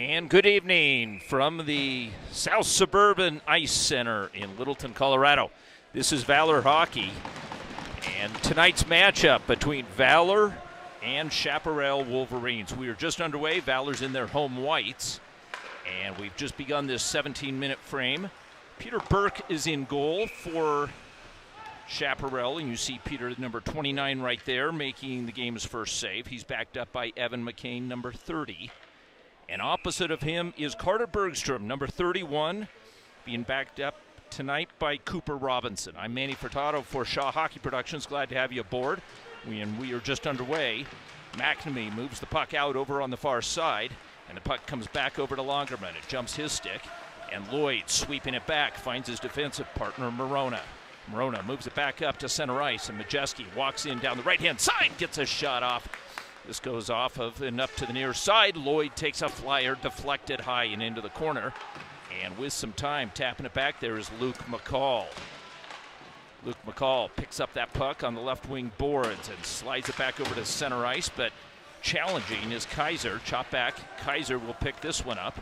And good evening from the South Suburban Ice Center in Littleton, Colorado. This is Valor Hockey, and tonight's matchup between Valor and Chaparral Wolverines. We are just underway. Valor's in their home whites, and we've just begun this 17-minute frame. Peter Burke is in goal for Chaparral, and you see Peter, number 29 right there, making the game's first save. He's backed up by Evan McCain, number 30. And opposite of him is Carter Bergstrom, number 31, being backed up tonight by Cooper Robinson. I'm Manny Furtado for Shaw Hockey Productions. Glad to have you aboard. We are just underway. McNamee moves the puck out over on the far side, and the puck comes back over to Longerman. It jumps his stick, and Lloyd, sweeping it back, finds his defensive partner, Morona. Morona moves it back up to center ice, and Majeski walks in down the right-hand side, gets a shot off. This goes off of and up to the near side. Lloyd takes a flyer, deflected high and into the corner. And with some time, tapping it back, there is Luke McCall. Luke McCall picks up that puck on the left wing boards and slides it back over to center ice, but challenging is Kaiser. Chop back. Kaiser will pick this one up.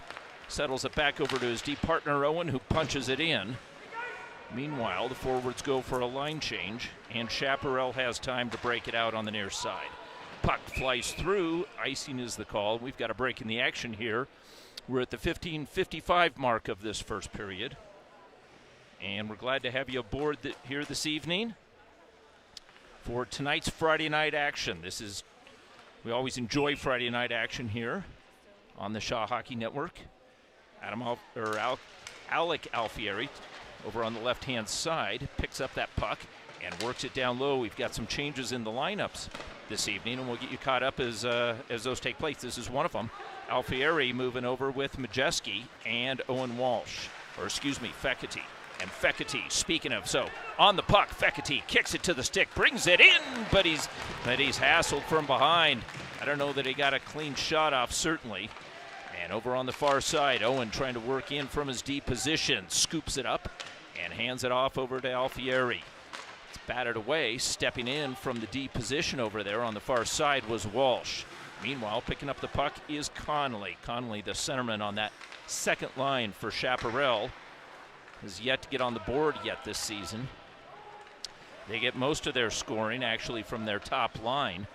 Settles it back over to his deep partner, Owen, who punches it in. Meanwhile, the forwards go for a line change, and Chaparral has time to break it out on the near side. Puck flies through. Icing is the call. We've got a break in the action here. We're at the 15:55 mark of this first period. And we're glad to have you aboard here this evening for tonight's Friday night action. We always enjoy Friday night action here on the Shaw Hockey Network. Alec Alfieri over on the left-hand side picks up that puck and works it down low. We've got some changes in the lineups this evening, and we'll get you caught up as those take place. This is one of them. Alfieri moving over with Majeski and Fekete. And Fekete, speaking of, so on the puck, Fekete kicks it to the stick, brings it in, but he's hassled from behind. I don't know that he got a clean shot off, certainly. And over on the far side, Owen trying to work in from his deep position, scoops it up and hands it off over to Alfieri. It's batted away. Stepping in from the deep position over there on the far side was Walsh. Meanwhile, picking up the puck is Conley. Conley, the centerman on that second line for Chaparral, has yet to get on the board yet this season. They get most of their scoring actually from their top line.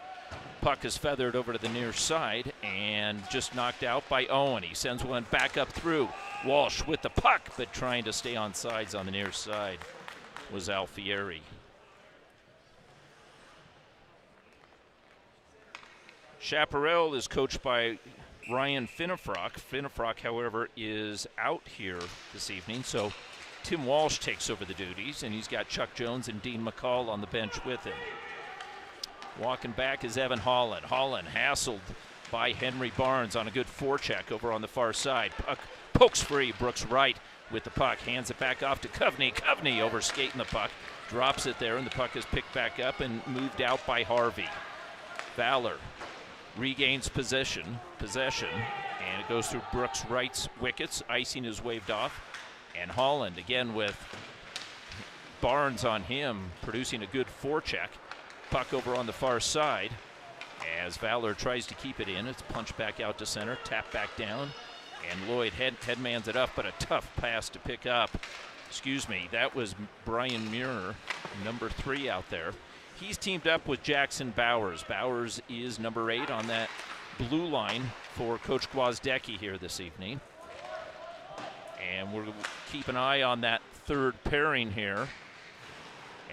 Puck is feathered over to the near side and just knocked out by Owen. He sends one back up through. Walsh with the puck, but trying to stay on sides on the near side was Alfieri. Chaparral is coached by Ryan Finnefrock. Finnefrock, however, is out here this evening, so Tim Walsh takes over the duties, and he's got Chuck Jones and Dean McCall on the bench with him. Walking back is Evan Holland. Holland hassled by Henry Barnes on a good forecheck over on the far side. Puck pokes free. Brooks Wright with the puck. Hands it back off to Coveney. Coveney overskating the puck. Drops it there, and the puck is picked back up and moved out by Harvey. Valor regains possession, and it goes through Brooks Wright's wickets. Icing is waved off. And Holland, again with Barnes on him, producing a good forecheck. Puck over on the far side as Valor tries to keep it in. It's punched back out to center, tapped back down, and Lloyd headmans it up, but a tough pass to pick up. That was Brian Muir, number 3 out there. He's teamed up with Jackson Bowers. Bowers is number 8 on that blue line for Coach Gwozdecki here this evening. And we'll keep an eye on that third pairing here,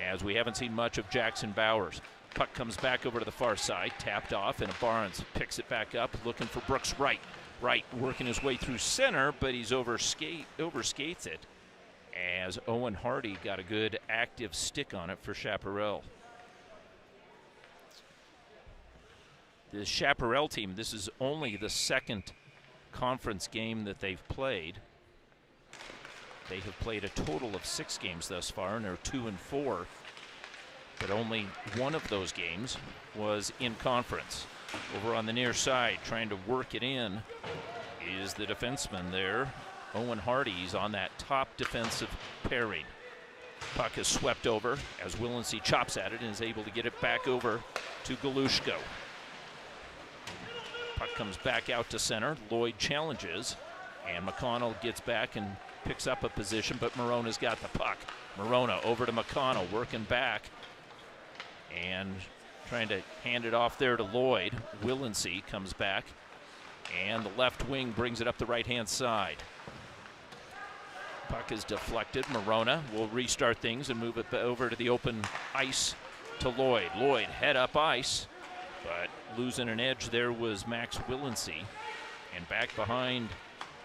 as we haven't seen much of Jackson Bowers. Puck comes back over to the far side, tapped off, and Barnes picks it back up, looking for Brooks Wright. Wright working his way through center, but he's overskates it, as Owen Hardy got a good active stick on it for Chaparral. The Chaparral team, this is only the second conference game that they've played. They have played a total of 6 games thus far, and they're 2-4. But only one of those games was in conference. Over on the near side, trying to work it in, is the defenseman there, Owen Hardy. He's on that top defensive pairing. Puck is swept over as Willency chops at it and is able to get it back over to Galushko. Puck comes back out to center. Lloyd challenges, and McConnell gets back and picks up a position, but Morona's got the puck. Morona over to McConnell, working back and trying to hand it off there to Lloyd. Willency comes back, and the left wing brings it up the right-hand side. Puck is deflected. Morona will restart things and move it over to the open ice to Lloyd. Lloyd head up ice, but losing an edge there was Max Willency. And back behind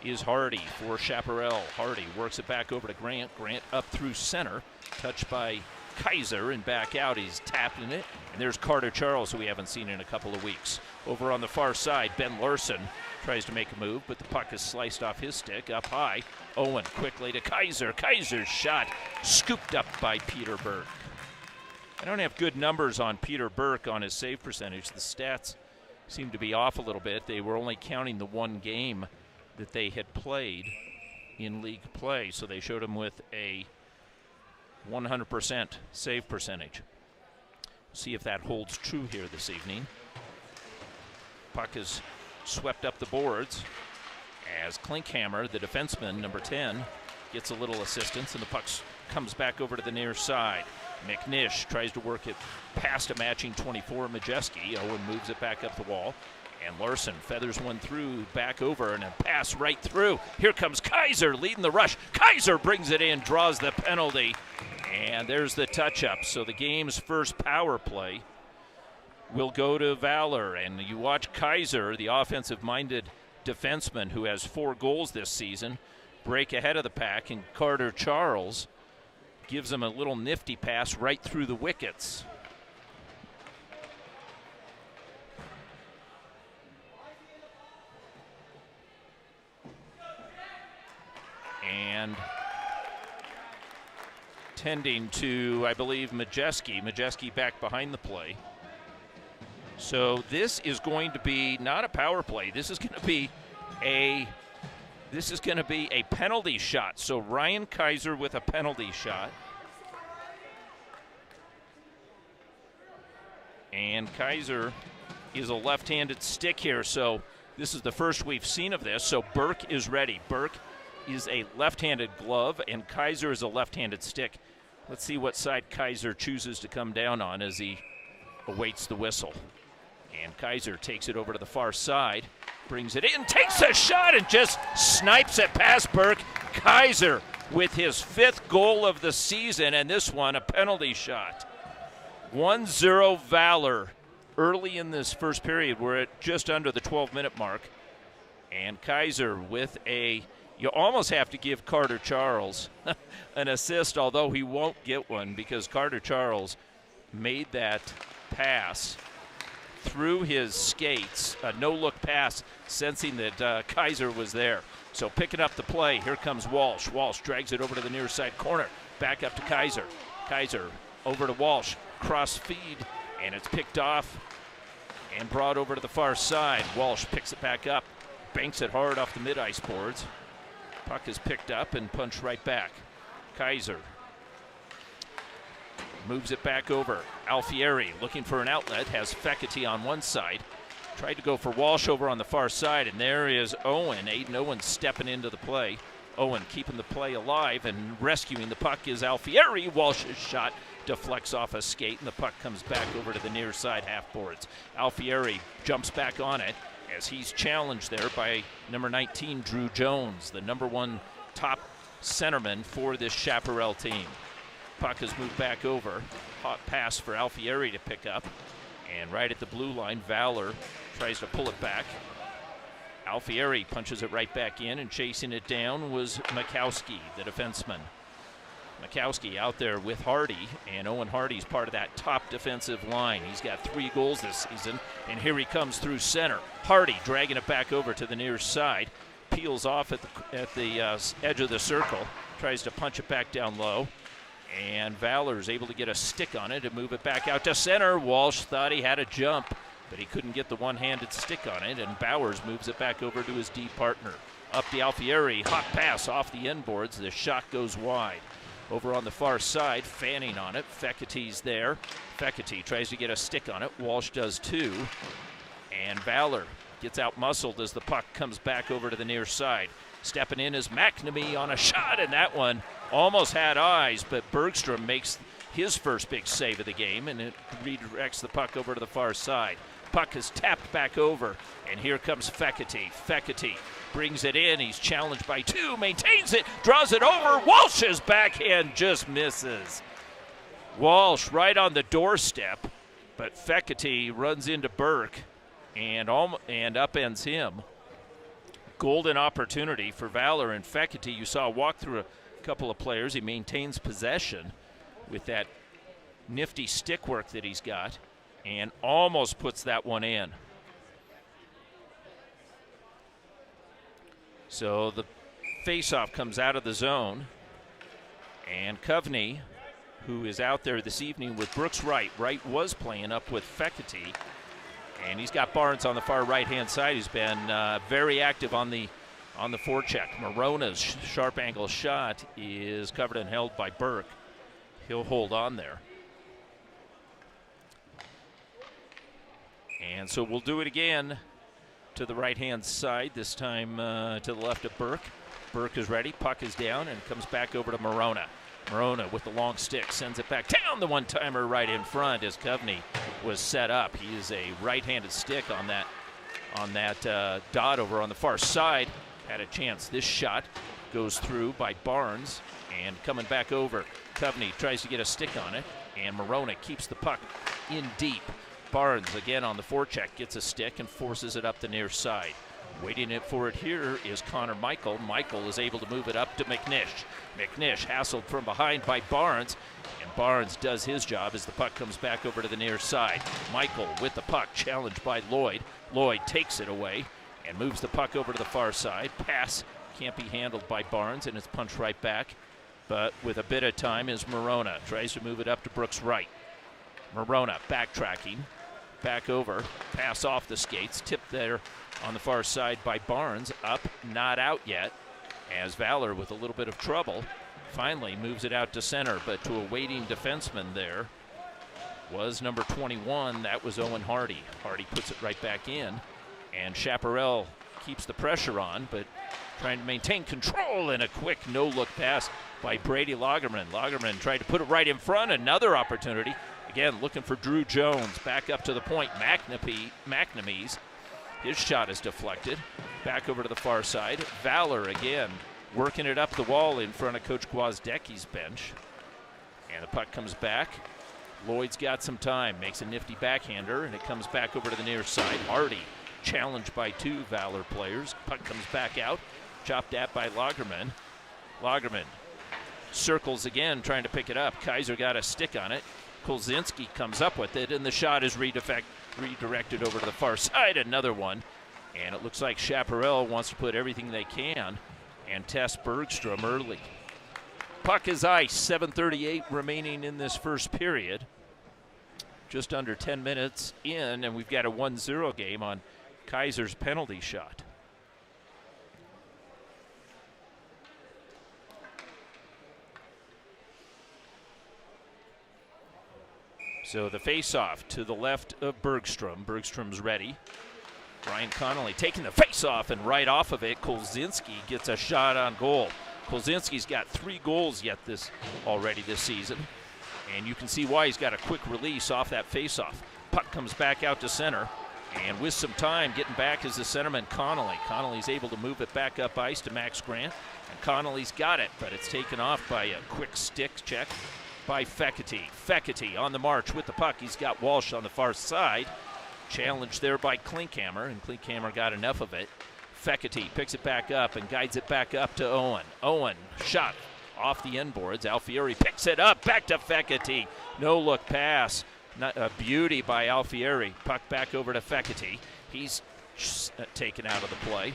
is Hardy for Chaparral. Hardy works it back over to Grant. Grant up through center, touched by Kaiser, and back out. He's tapping it. And there's Carter Charles, who we haven't seen in a couple of weeks. Over on the far side, Ben Larson tries to make a move, but the puck is sliced off his stick. Up high, Owen quickly to Kaiser. Kaiser's shot scooped up by Peter Burke. I don't have good numbers on Peter Burke on his save percentage. The stats seem to be off a little bit. They were only counting the one game that they had played in league play, so they showed him with a 100% save percentage. See if that holds true here this evening. Puck is swept up the boards as Klinkhammer, the defenseman, number 10, gets a little assistance, and the puck comes back over to the near side. McNish tries to work it past a matching 24, Majeski. Owen moves it back up the wall, and Larson feathers one through, back over, and a pass right through. Here comes Kaiser leading the rush. Kaiser brings it in, draws the penalty, and there's the touch-up. So the game's first power play will go to Valor, and you watch Kaiser, the offensive-minded defenseman who has 4 goals this season, break ahead of the pack, and Carter Charles gives him a little nifty pass right through the wickets. And tending to, I believe, Majeski. Majeski back behind the play. So this is going to be not a power play. This is going to be a penalty shot. So Ryan Kaiser with a penalty shot. And Kaiser is a left-handed stick here, so this is the first we've seen of this. So Burke is ready. Burke is a left-handed glove, and Kaiser is a left-handed stick. Let's see what side Kaiser chooses to come down on as he awaits the whistle. And Kaiser takes it over to the far side, brings it in, takes a shot, and just snipes it past Burke. Kaiser with his 5th goal of the season, and this one a penalty shot. 1-0 Valor early in this first period. We're at just under the 12-minute mark. And Kaiser with you almost have to give Carter Charles an assist, although he won't get one because Carter Charles made that pass through his skates, a no-look pass, sensing that Kaiser was there. So picking up the play, here comes Walsh. Walsh drags it over to the near side corner, back up to Kaiser. Kaiser over to Walsh, cross feed, and it's picked off and brought over to the far side. Walsh picks it back up, banks it hard off the mid-ice boards. Puck is picked up and punched right back. Kaiser moves it back over. Alfieri looking for an outlet, has Fecity on one side. Tried to go for Walsh over on the far side, and there is Owen. Aiden Owen stepping into the play. Owen keeping the play alive, and rescuing the puck is Alfieri. Walsh's shot deflects off a skate, and the puck comes back over to the near side half boards. Alfieri jumps back on it as he's challenged there by number 19, Drew Jones, the number 1 top centerman for this Chaparral team. Puck has moved back over. Hot pass for Alfieri to pick up. And right at the blue line, Valor tries to pull it back. Alfieri punches it right back in, and chasing it down was Makowski, the defenseman. Makowski out there with Hardy, and Owen Hardy's part of that top defensive line. He's got 3 goals this season, and here he comes through center. Hardy dragging it back over to the near side, peels off at the edge of the circle, tries to punch it back down low, and Valor's able to get a stick on it and move it back out to center. Walsh thought he had a jump, but he couldn't get the one-handed stick on it, and Bowers moves it back over to his D partner. Up the Alfieri, hot pass off the end boards. The shot goes wide. Over on the far side, fanning on it. Fekity's there. Fekity tries to get a stick on it. Walsh does too. And Valor gets out-muscled as the puck comes back over to the near side. Stepping in is McNamee on a shot, and that one almost had eyes, but Bergstrom makes his first big save of the game, and it redirects the puck over to the far side. Puck is tapped back over, and here comes Fekete. Fekete brings it in. He's challenged by two, maintains it, draws it over. Walsh's backhand just misses. Walsh right on the doorstep, but Fekete runs into Burke and upends him. Golden opportunity for Valor, and Fekete, you saw walk through a couple of players. He maintains possession with that nifty stick work that he's got and almost puts that one in. So the faceoff comes out of the zone, and Coveney, who is out there this evening with Brooks Wright. Wright was playing up with Fekete, and he's got Barnes on the far right-hand side. He's been very active on the forecheck. Morona's sharp angle shot is covered and held by Burke. He'll hold on there. And so we'll do it again to the right-hand side, this time to the left of Burke. Burke is ready, puck is down, and comes back over to Morona. Morona with the long stick sends it back down, the one-timer right in front as Coveney was set up. He is a right-handed stick on that dot over on the far side. Had a chance. This shot goes through by Barnes, and coming back over, Coveney tries to get a stick on it, and Morona keeps the puck in deep. Barnes again on the forecheck gets a stick and forces it up the near side. Waiting for it here is Connor Michael. Michael is able to move it up to McNish. McNish hassled from behind by Barnes, and Barnes does his job as the puck comes back over to the near side. Michael with the puck, challenged by Lloyd. Lloyd takes it away and moves the puck over to the far side. Pass can't be handled by Barnes, and it's punched right back. But with a bit of time is Morona. Tries to move it up to Brooks Wright. Morona backtracking. Back over, pass off the skates, tipped there on the far side by Barnes, up, not out yet, as Valor with a little bit of trouble finally moves it out to center, but to a waiting defenseman there was number 21, that was Owen Hardy. Hardy puts it right back in, and Chaparral keeps the pressure on, but trying to maintain control, and a quick no-look pass by Brady Lagerman. Lagerman tried to put it right in front, another opportunity. Again, looking for Drew Jones, back up to the point. McNamee's, his shot is deflected. Back over to the far side. Valor again, working it up the wall in front of Coach Gwozdecki's bench. And the puck comes back. Lloyd's got some time, makes a nifty backhander, and it comes back over to the near side. Hardy, challenged by two Valor players. Puck comes back out, chopped at by Lagerman. Lagerman circles again, trying to pick it up. Kaiser got a stick on it. Kolzinski comes up with it, and the shot is redirected over to the far side. Another one, and it looks like Chaparral wants to put everything they can and test Bergstrom early. Puck is ice, 7:38 remaining in this first period. Just under 10 minutes in, and we've got a 1-0 game on Kaiser's penalty shot. So the face-off to the left of Bergstrom. Bergstrom's ready. Ryan Connolly taking the face-off, and right off of it, Kolzinski gets a shot on goal. Kolzinski's got 3 goals yet already this season, and you can see why. He's got a quick release off that face-off. Puck comes back out to center, and with some time getting back is the centerman Connolly. Connolly's able to move it back up ice to Max Grant, and Connolly's got it, but it's taken off by a quick stick check by Fekete. Fekete on the march with the puck. He's got Walsh on the far side. Challenged there by Klinkhammer, and Klinkhammer got enough of it. Fekete picks it back up and guides it back up to Owen. Owen, shot off the end boards. Alfieri picks it up, back to Fekete. No look pass. Not a beauty by Alfieri. Puck back over to Fekete. He's taken out of the play.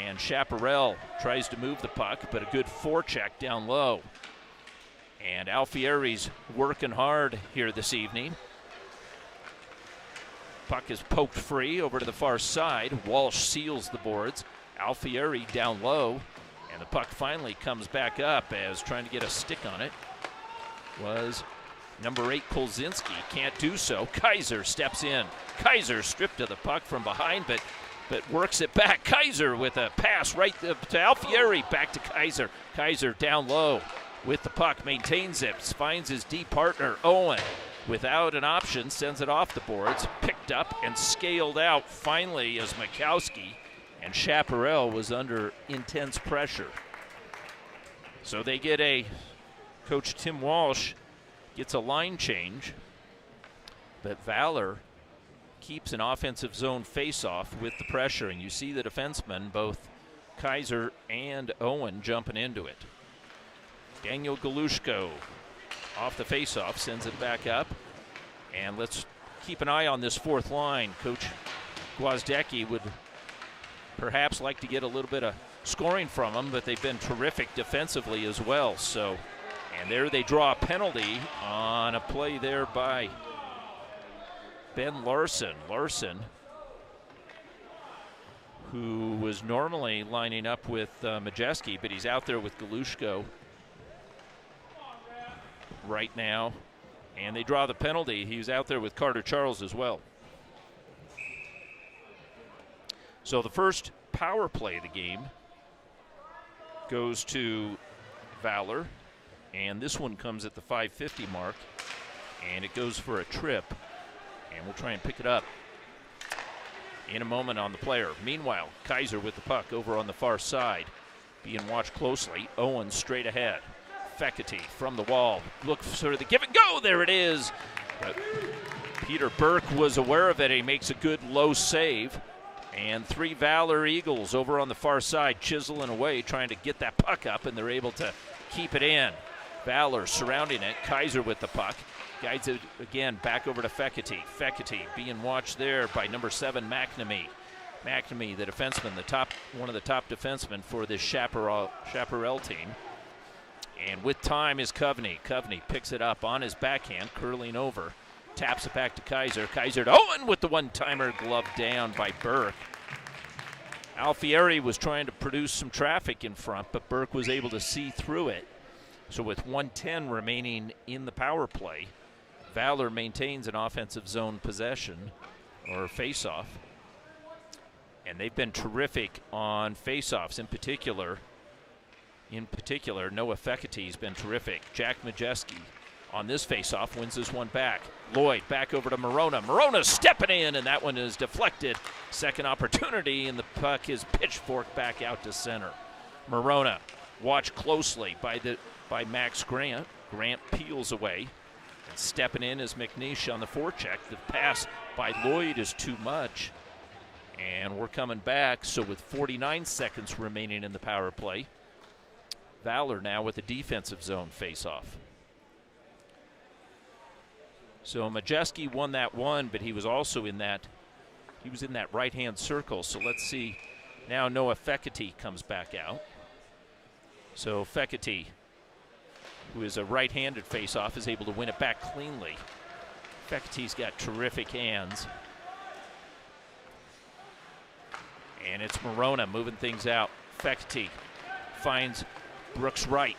And Chaparral tries to move the puck, but a good forecheck down low. And Alfieri's working hard here this evening. Puck is poked free over to the far side. Walsh seals the boards. Alfieri down low. And the puck finally comes back up as trying to get a stick on it was Number 8, Kolzinski can't do so. Kaiser steps in. Kaiser stripped of the puck from behind, but works it back. Kaiser with a pass right to Alfieri. Back to Kaiser. Kaiser down low with the puck, maintains it, finds his D partner, Owen. Without an option, sends it off the boards, picked up and scaled out finally as Mikowski, and Chaparral was under intense pressure. So they get Coach Tim Walsh gets a line change, but Valor keeps an offensive zone face-off with the pressure, and you see the defensemen, both Kaiser and Owen, jumping into it. Daniel Galushko off the face-off, sends it back up, and let's keep an eye on this fourth line. Coach Gwozdecki would perhaps like to get a little bit of scoring from them, but they've been terrific defensively as well. So, and there they draw a penalty on a play there by Ben Larson. Larson, who was normally lining up with Majeski, but he's out there with Galushko right now, and they draw the penalty. He was out there with Carter Charles as well. So the first power play of the game goes to Valor, and this one comes at the 5:50 mark, and it goes for a trip, and we'll try and pick it up in a moment on the player. Meanwhile, Kaiser with the puck over on the far side, being watched closely. Owen straight ahead. Fekete from the wall. Look for the give and go. There it is. But Peter Burke was aware of it. He makes a good low save. And 3 Valor Eagles over on the far side chiseling away, trying to get that puck up, and they're able to keep it in. Valor surrounding it. Kaiser with the puck. Guides it again back over to Fekete. Fekete being watched there by number 7, McNamee. McNamee, the defenseman, one of the top defensemen for this Chaparral team. And with time is Coveney. Coveney picks it up on his backhand, curling over. Taps it back to Kaiser. Kaiser to Owen with the one-timer, gloved down by Burke. Alfieri was trying to produce some traffic in front, but Burke was able to see through it. So with 1:10 remaining in the power play, Valor maintains an offensive zone possession, or face-off. And they've been terrific on face-offs in particular. Noah Fekete's been terrific. Jack Majeski on this face-off wins this one back. Lloyd back over to Morona. Morona stepping in, and that one is deflected. Second opportunity, and the puck is pitchforked back out to center. Morona watched closely by Max Grant. Grant peels away. And stepping in is McNeish on the forecheck. The pass by Lloyd is too much. And we're coming back, so with 49 seconds remaining in the power play, Valor now with a defensive zone face-off. So Majeski won that one, but he was also in that right-hand circle. So let's see. Now Noah Fekete comes back out. So Fekete, who is a right-handed face-off, is able to win it back cleanly. Fekete's got terrific hands. And it's Morona moving things out. Fekete finds Brooks Wright.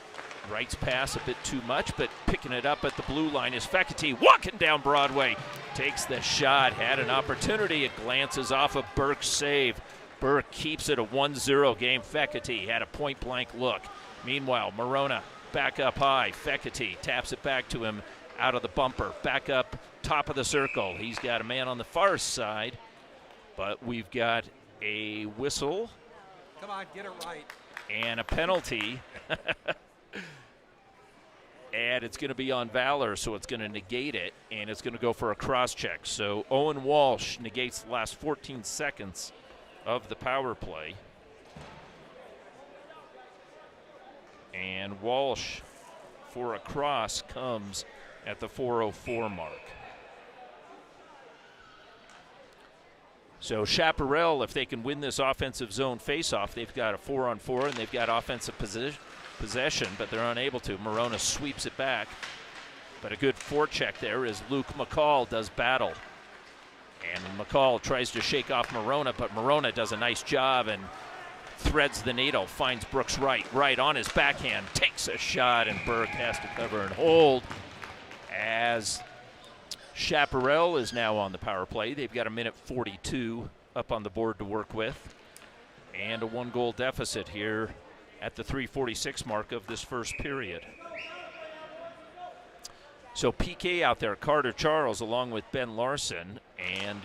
Wright's pass a bit too much, but picking it up at the blue line is Fekete, walking down Broadway. Takes the shot, had an opportunity. It glances off of Burke's save. Burke keeps it a 1-0 game. Fekete had a point-blank look. Meanwhile, Morona back up high. Fekete taps it back to him out of the bumper. Back up top of the circle. He's got a man on the far side, but we've got a whistle. Come on, get it right. And a penalty. And it's going to be on Valor, so it's going to negate it, and it's going to go for a cross-check. So Owen Walsh negates the last 14 seconds of the power play. And Walsh for a cross comes at the 4:04 mark. So Chaparral, if they can win this offensive zone faceoff, they've got a 4-on-4, and they've got offensive possession, but they're unable to. Morona sweeps it back, but a good forecheck there as Luke McCall does battle. And McCall tries to shake off Morona, but Morona does a nice job and threads the needle, finds Brooks Wright on his backhand, takes a shot, and Burke has to cover and hold as Chaparral is now on the power play. They've got a minute 42 up on the board to work with, and a 1-goal deficit here at the 3:46 mark of this first period. So PK out there, Carter Charles along with Ben Larson, and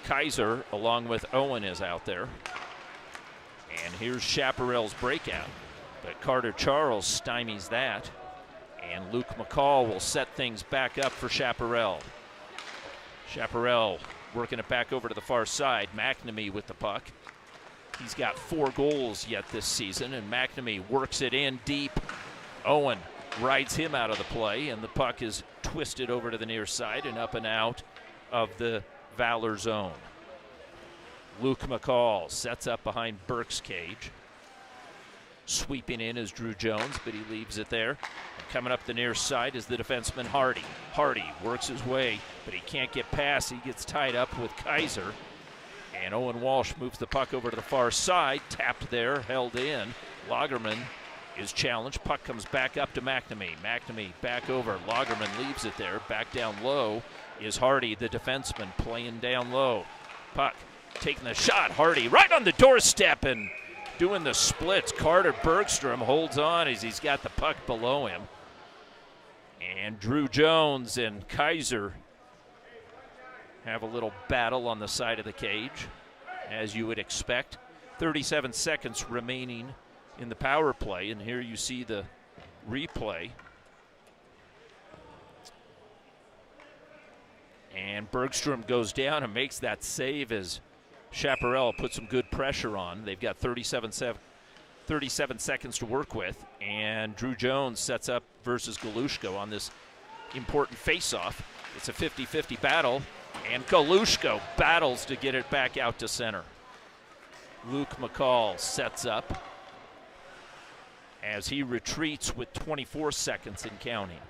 Kaiser along with Owen is out there. And here's Chaparral's breakout, but Carter Charles stymies that. And Luke McCall will set things back up for Chaparral. Chaparral working it back over to the far side. McNamee with the puck. He's got 4 goals yet this season, and McNamee works it in deep. Owen rides him out of the play, and the puck is twisted over to the near side and up and out of the Valor zone. Luke McCall sets up behind Burke's cage. Sweeping in is Drew Jones, but he leaves it there. And coming up the near side is the defenseman Hardy. Hardy works his way, but he can't get past. He gets tied up with Kaiser. And Owen Walsh moves the puck over to the far side. Tapped there, held in. Lagerman is challenged. Puck comes back up to McNamee. McNamee back over. Lagerman leaves it there. Back down low is Hardy, the defenseman, playing down low. Puck taking the shot. Hardy right on the doorstep and doing the splits. Carter Bergstrom holds on as he's got the puck below him. And Drew Jones and Kaiser have a little battle on the side of the cage, as you would expect. 37 seconds remaining in the power play, and here you see the replay. And Bergstrom goes down and makes that save as Chaparral put some good pressure on. They've got 37 seconds to work with, and Drew Jones sets up versus Galushko on this important face-off. It's a 50-50 battle, and Galushko battles to get it back out to center. Luke McCall sets up as he retreats with 24 seconds and counting.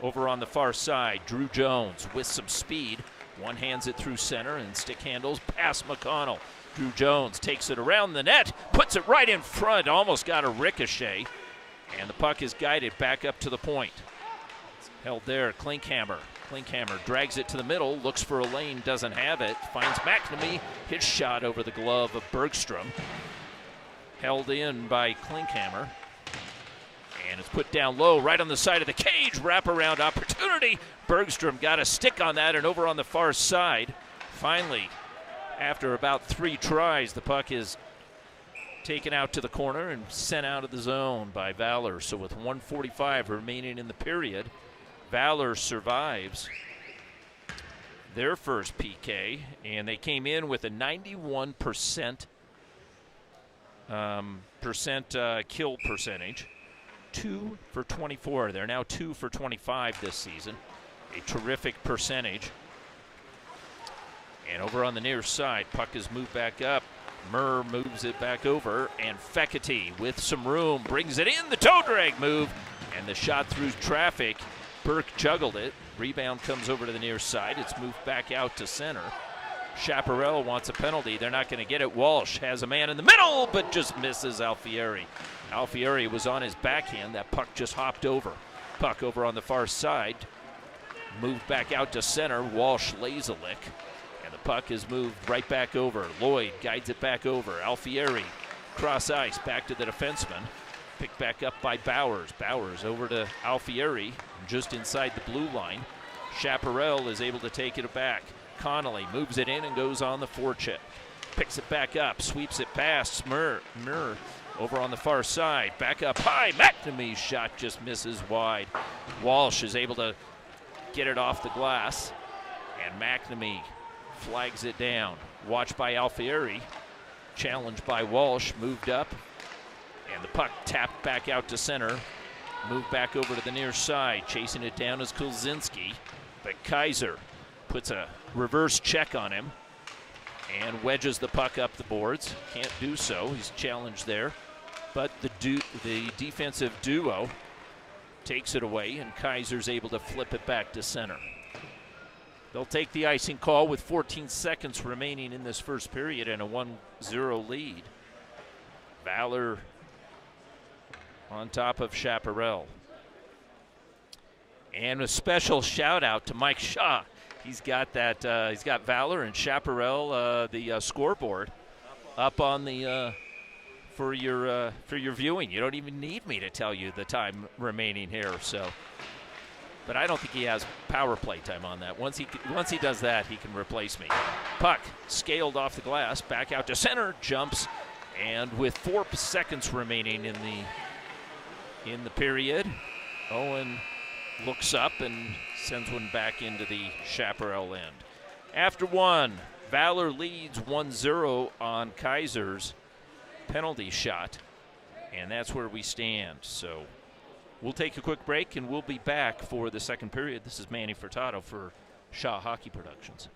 Over on the far side, Drew Jones with some speed. One hands it through center and stick handles past McConnell. Drew Jones takes it around the net, puts it right in front, almost got a ricochet, and the puck is guided back up to the point. It's held there, Klinkhammer. Klinkhammer drags it to the middle, looks for a lane, doesn't have it, finds McNamee, his shot over the glove of Bergstrom. Held in by Klinkhammer. And it's put down low, right on the side of the cage. Wraparound opportunity. Bergstrom got a stick on that, and over on the far side, finally, after about 3 tries, the puck is taken out to the corner and sent out of the zone by Valor. So with 1:45 remaining in the period, Valor survives their first PK, and they came in with a 91% kill percentage. 2 for 24. They're now 2 for 25 this season. A terrific percentage. And over on the near side, puck is moved back up. Murr moves it back over, and Fekete with some room brings it in. The toe drag move, and the shot through traffic. Burke juggled it. Rebound comes over to the near side. It's moved back out to center. Chaparral wants a penalty. They're not going to get it. Walsh has a man in the middle, but just misses Alfieri. Alfieri was on his backhand. That puck just hopped over. Puck over on the far side. Moved back out to center. Walsh lays a lick. And the puck is moved right back over. Lloyd guides it back over. Alfieri cross ice back to the defenseman. Picked back up by Bowers. Bowers over to Alfieri just inside the blue line. Chaparral is able to take it back. Connolly moves it in and goes on the forecheck. Picks it back up, sweeps it past Murr over on the far side. Back up high. McNamee's shot just misses wide. Walsh is able to get it off the glass, and McNamee flags it down. Watched by Alfieri. Challenged by Walsh. Moved up, and the puck tapped back out to center. Moved back over to the near side. Chasing it down is Kulzinski, but Kaiser puts a reverse check on him and wedges the puck up the boards. Can't do so. He's challenged there. But the defensive duo takes it away, and Kaiser's able to flip it back to center. They'll take the icing call with 14 seconds remaining in this first period and a 1-0 lead. Valor on top of Chaparral. And a special shout out to Mike Shaw. He's got that. He's got Valor and Chaparral, the scoreboard, up on the for your viewing. You don't even need me to tell you the time remaining here. So, but I don't think he has power play time on that. Once he does that, he can replace me. Puck scaled off the glass, back out to center, jumps, and with 4 seconds remaining in the period, Owen looks up and sends one back into the Chaparral end. After one, Valor leads 1-0 on Kaiser's penalty shot, and that's where we stand. So we'll take a quick break, and we'll be back for the second period. This is Manny Furtado for Shaw Hockey Productions.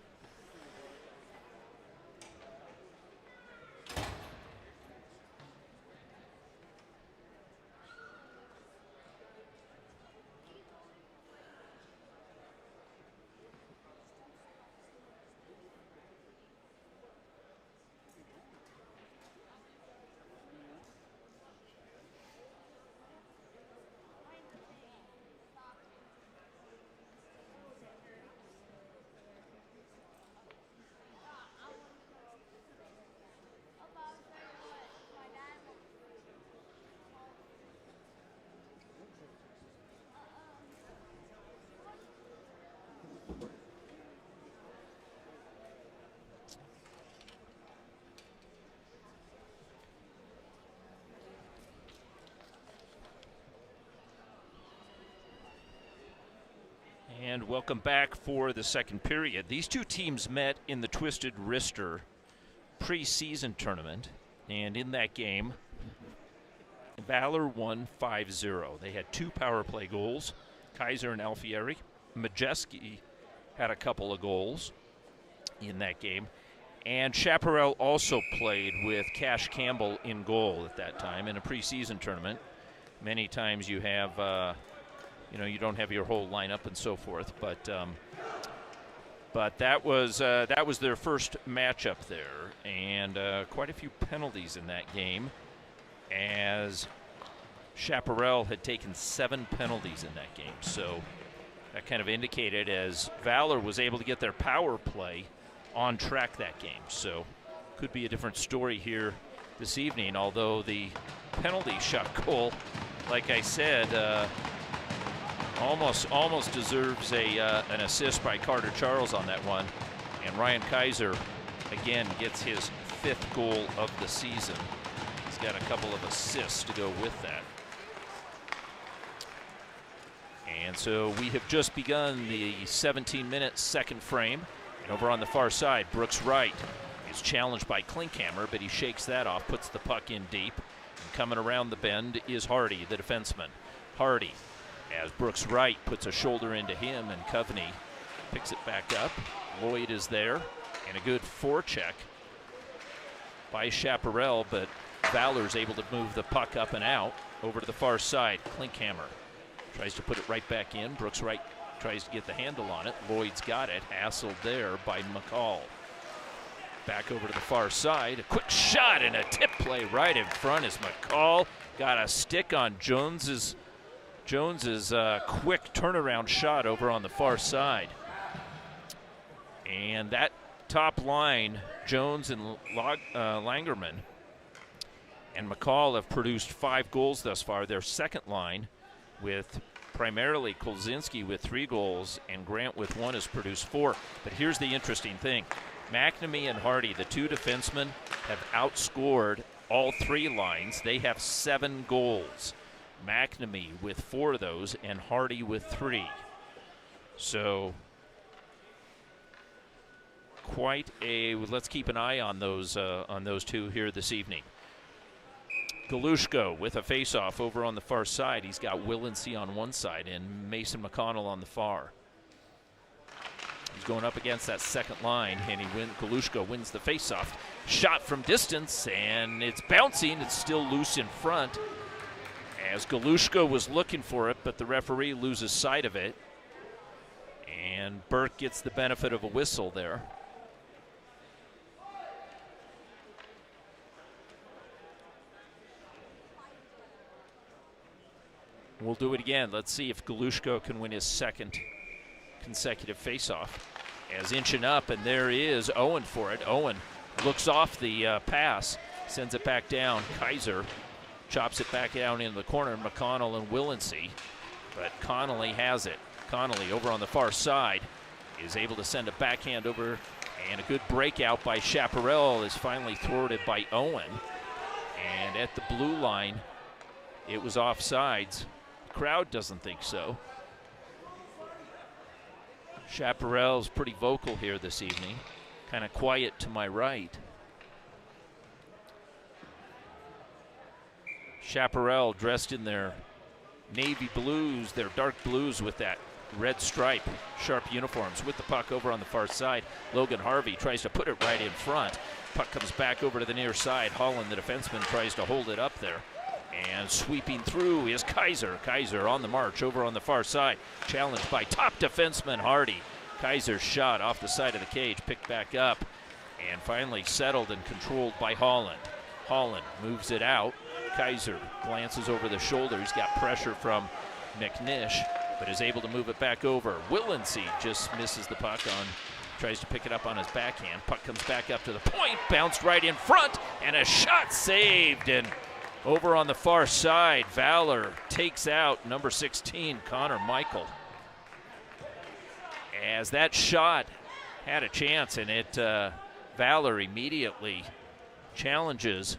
And welcome back for the second period. These two teams met in the Twisted Wrister preseason tournament, and in that game, Valor won 5-0. They had 2 power play goals, Kaiser and Alfieri. Majeski had a couple of goals in that game, and Chaparral also played with Cash Campbell in goal at that time in a preseason tournament. Many times you have you don't have your whole lineup and so forth, but that was their first matchup there, and quite a few penalties in that game, as Chaparral had taken 7 penalties in that game. So that kind of indicated as Valor was able to get their power play on track that game. So could be a different story here this evening, although the penalty shot goal, like I said, almost deserves an assist by Carter Charles on that one. And Ryan Kaiser, again, gets his 5th goal of the season. He's got a couple of assists to go with that. And so we have just begun the 17-minute second frame. And over on the far side, Brooks Wright is challenged by Klinkhammer, but he shakes that off, puts the puck in deep. And coming around the bend is Hardy, the defenseman. Hardy, as Brooks Wright puts a shoulder into him, and Coveney picks it back up. Lloyd is there, and a good forecheck by Chaparral, but Valor's able to move the puck up and out over to the far side. Klinkhammer tries to put it right back in. Brooks Wright tries to get the handle on it. Lloyd's got it, hassled there by McCall. Back over to the far side, a quick shot and a tip play right in front as McCall got a stick on Jones's quick turnaround shot over on the far side. And that top line, Jones and Langerman and McCall have produced 5 goals thus far. Their second line, with primarily Kolzinski with 3 goals and Grant with 1, has produced 4. But here's the interesting thing. McNamee and Hardy, the 2 defensemen, have outscored all 3 lines. They have 7 goals. McNamee with 4 of those, and Hardy with 3. So quite a. Let's keep an eye on those 2 here this evening. Galushko with a face-off over on the far side. He's got Willency on one side and Mason McConnell on the far. He's going up against that second line, and Galushko wins the face-off. Shot from distance, and it's bouncing. It's still loose in front, as Galushko was looking for it, but the referee loses sight of it. And Burke gets the benefit of a whistle there. we'll do it again. Let's see if Galushko can win his second consecutive faceoff. As inching up, and there is Owen for it. Owen looks off the pass, sends it back down. Kaiser chops it back down into the corner. McConnell and Willency, but Connolly has it. Connolly over on the far side is able to send a backhand over, and a good breakout by Chaparral is finally thwarted by Owen. And at the blue line, it was offsides. The crowd doesn't think so. Chaparral's pretty vocal here this evening, kind of quiet to my right. Chaparral dressed in their navy blues, their dark blues with that red stripe, sharp uniforms with the puck over on the far side. Logan Harvey tries to put it right in front. Puck comes back over to the near side. Holland, the defenseman, tries to hold it up there. And sweeping through is Kaiser. Kaiser on the march over on the far side. Challenged by top defenseman Hardy. Kaiser's shot off the side of the cage, picked back up, and finally settled and controlled by Holland. Holland moves it out. Kaiser glances over the shoulder. He's got pressure from McNish, but is able to move it back over. Willency just misses the puck on, tries to pick it up on his backhand. Puck comes back up to the point, bounced right in front, and a shot saved. And over on the far side, Valor takes out number 16, Connor Michael. As that shot had a chance, and it Valor immediately challenges,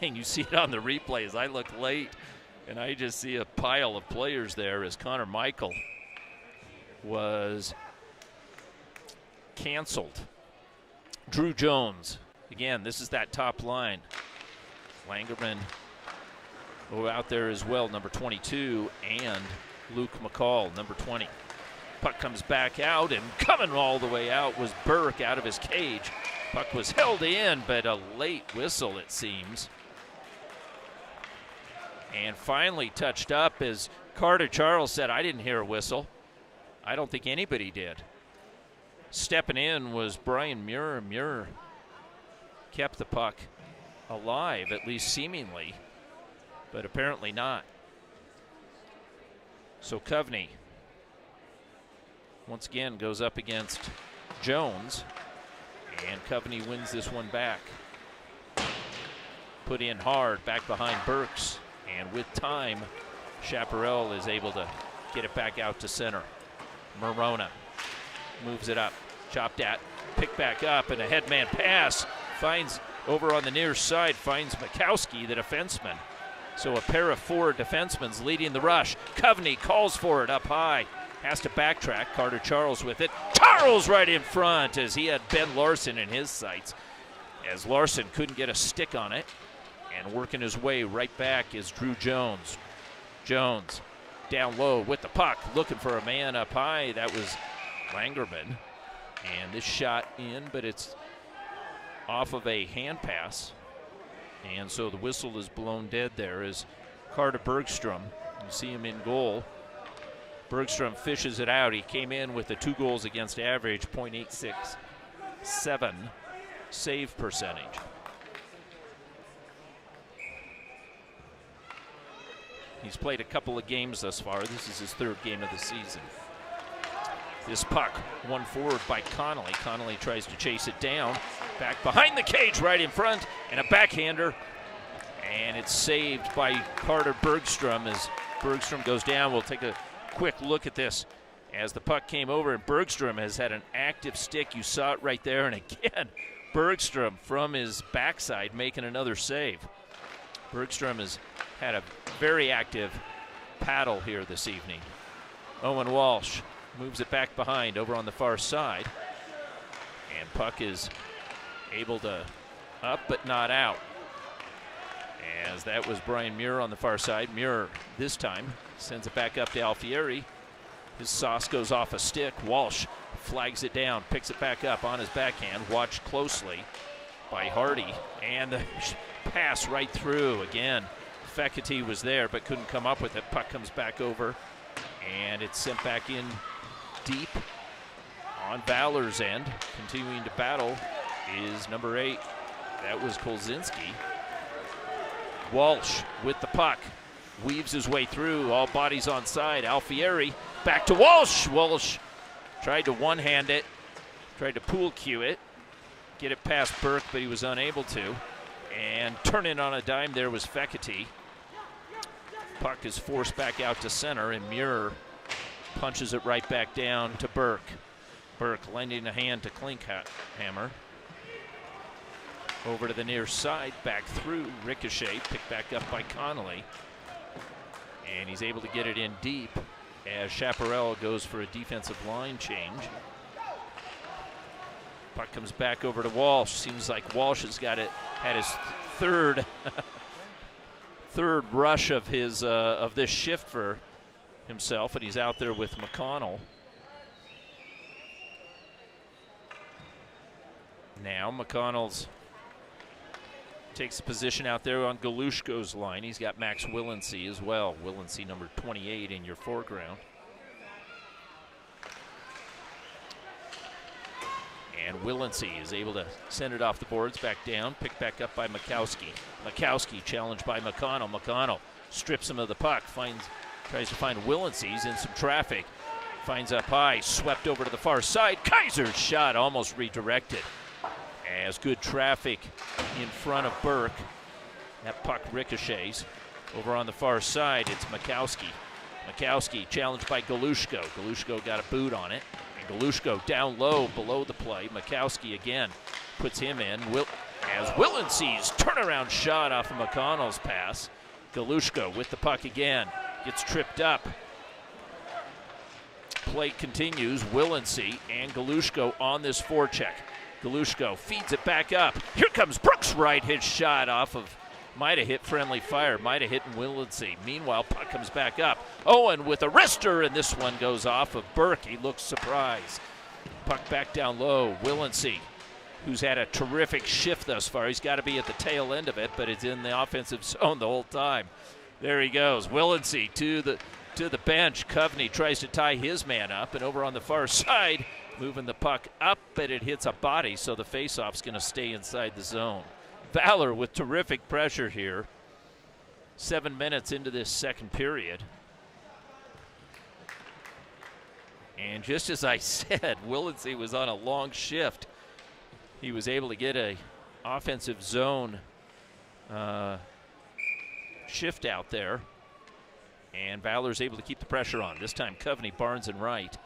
and you see it on the replays. I look late, and I just see a pile of players there as Connor Michael was canceled. Drew Jones, again, this is that top line. Langerman out there as well, number 22, and Luke McCall, number 20. Puck comes back out, and coming all the way out was Burke out of his cage. Puck was held in, but a late whistle, it seems. And finally touched up, as Carter Charles said, I didn't hear a whistle. I don't think anybody did. Stepping in was Brian Muir. Muir kept the puck alive, at least seemingly, but apparently not. So Coveney once again goes up against Jones, and Coveney wins this one back. Put in hard, back behind Burks, and with time, Chaparral is able to get it back out to center. Morona moves it up, chopped at, picked back up, and a headman pass finds over on the near side, finds Mikowski, the defenseman. So a pair of four defensemen leading the rush. Coveney calls for it up high. Has to backtrack. Carter Charles with it. Charles right in front, as he had Ben Larson in his sights, as Larson couldn't get a stick on it. And working his way right back is Drew Jones. Jones down low with the puck, looking for a man up high. That was Langerman. And this shot in, but it's off of a hand pass. And so the whistle is blown dead there as Carter Bergstrom, you see him in goal. Bergstrom fishes it out. He came in with a 2 goals against average, .867 save percentage. He's played a couple of games thus far. This is his 3rd game of the season. This puck won forward by Connolly. Connolly tries to chase it down. Back behind the cage, right in front, and a backhander. And it's saved by Carter Bergstrom as Bergstrom goes down. We'll take a quick look at this as the puck came over, and Bergstrom has had an active stick. You saw it right there, and again, Bergstrom from his backside making another save. Bergstrom has had a very active paddle here this evening. Owen Walsh moves it back behind over on the far side, and puck is able to up but not out, as that was Brian Muir on the far side. Muir this time sends it back up to Alfieri. His sauce goes off a stick. Walsh flags it down, picks it back up on his backhand, watched closely by Hardy, and the pass right through again. Fekete was there but couldn't come up with it. Puck comes back over, and it's sent back in deep on Valor's end. Continuing to battle is number 8. That was Kolzinski. Walsh with the puck. weaves his way through, all bodies on side. Alfieri back to Walsh. Walsh tried to one-hand it, tried to pool cue it, get it past Burke, but he was unable to. And turning on a dime there was Fekete. Puck is forced back out to center, and Muir punches it right back down to Burke. Burke lending a hand to Klinkhammer. Over to the near side, back through, ricochet, picked back up by Connolly. And he's able to get it in deep as Chaparral goes for a defensive line change. Puck comes back over to Walsh. Seems like Walsh has had his third rush of his of this shift for himself, and he's out there with McConnell. Now McConnell's takes a position out there on Galushko's line. He's got Max Willency as well. Willency number 28 in your foreground. And Willency is able to send it off the boards, back down, picked back up by Makowski. Makowski challenged by McConnell. McConnell strips him of the puck, tries to find Willency. He's in some traffic, finds up high, swept over to the far side. Kaiser's shot almost redirected. As good traffic in front of Burke. That puck ricochets. Over on the far side, it's Makowski. Makowski challenged by Galushko. Galushko got a boot on it. And Galushko down low below the play. Makowski again puts him in. As Willency's turnaround shot off of McConnell's pass. Galushko with the puck again. Gets tripped up. Play continues. Willency and Galushko on this forecheck. Galushko feeds it back up. Here comes Brooks Wright. His shot off of, might have hit friendly fire, might have hit Willency. Meanwhile, puck comes back up. Owen with a wrister, and this one goes off of Burke. He looks surprised. Puck back down low. Willency, who's had a terrific shift thus far. He's got to be at the tail end of it, but it's in the offensive zone the whole time. There he goes. Willency to the bench. Coveney tries to tie his man up, and over on the far side, moving the puck up, but it hits a body, so the faceoff's going to stay inside the zone. Valor with terrific pressure here. 7 minutes into this second period. And just as I said, Willency was on a long shift. He was able to get a offensive zone shift out there. And Valor's able to keep the pressure on. This time Coveney, Barnes, and Wright.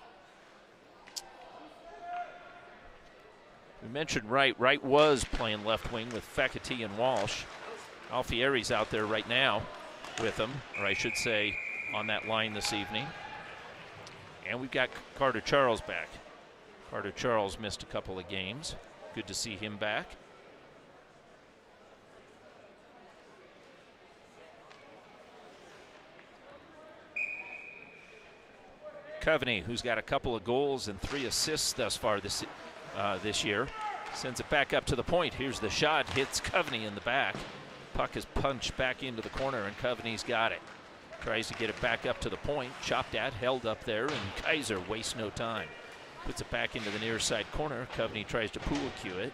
We mentioned Wright. Wright was playing left wing with Fekete and Walsh. Alfieri's out there right now with him, or I should say on that line this evening. And we've got Carter Charles back. Carter Charles missed a couple of games. Good to see him back. Coveney, who's got a couple of goals and 3 assists thus far this year, sends it back up to the point. Here's the shot, hits Coveney in the back. Puck is punched back into the corner, and Coveney's got it. Tries to get it back up to the point, chopped at, held up there, and Kaiser wastes no time. Puts it back into the near side corner. Coveney tries to pool cue it,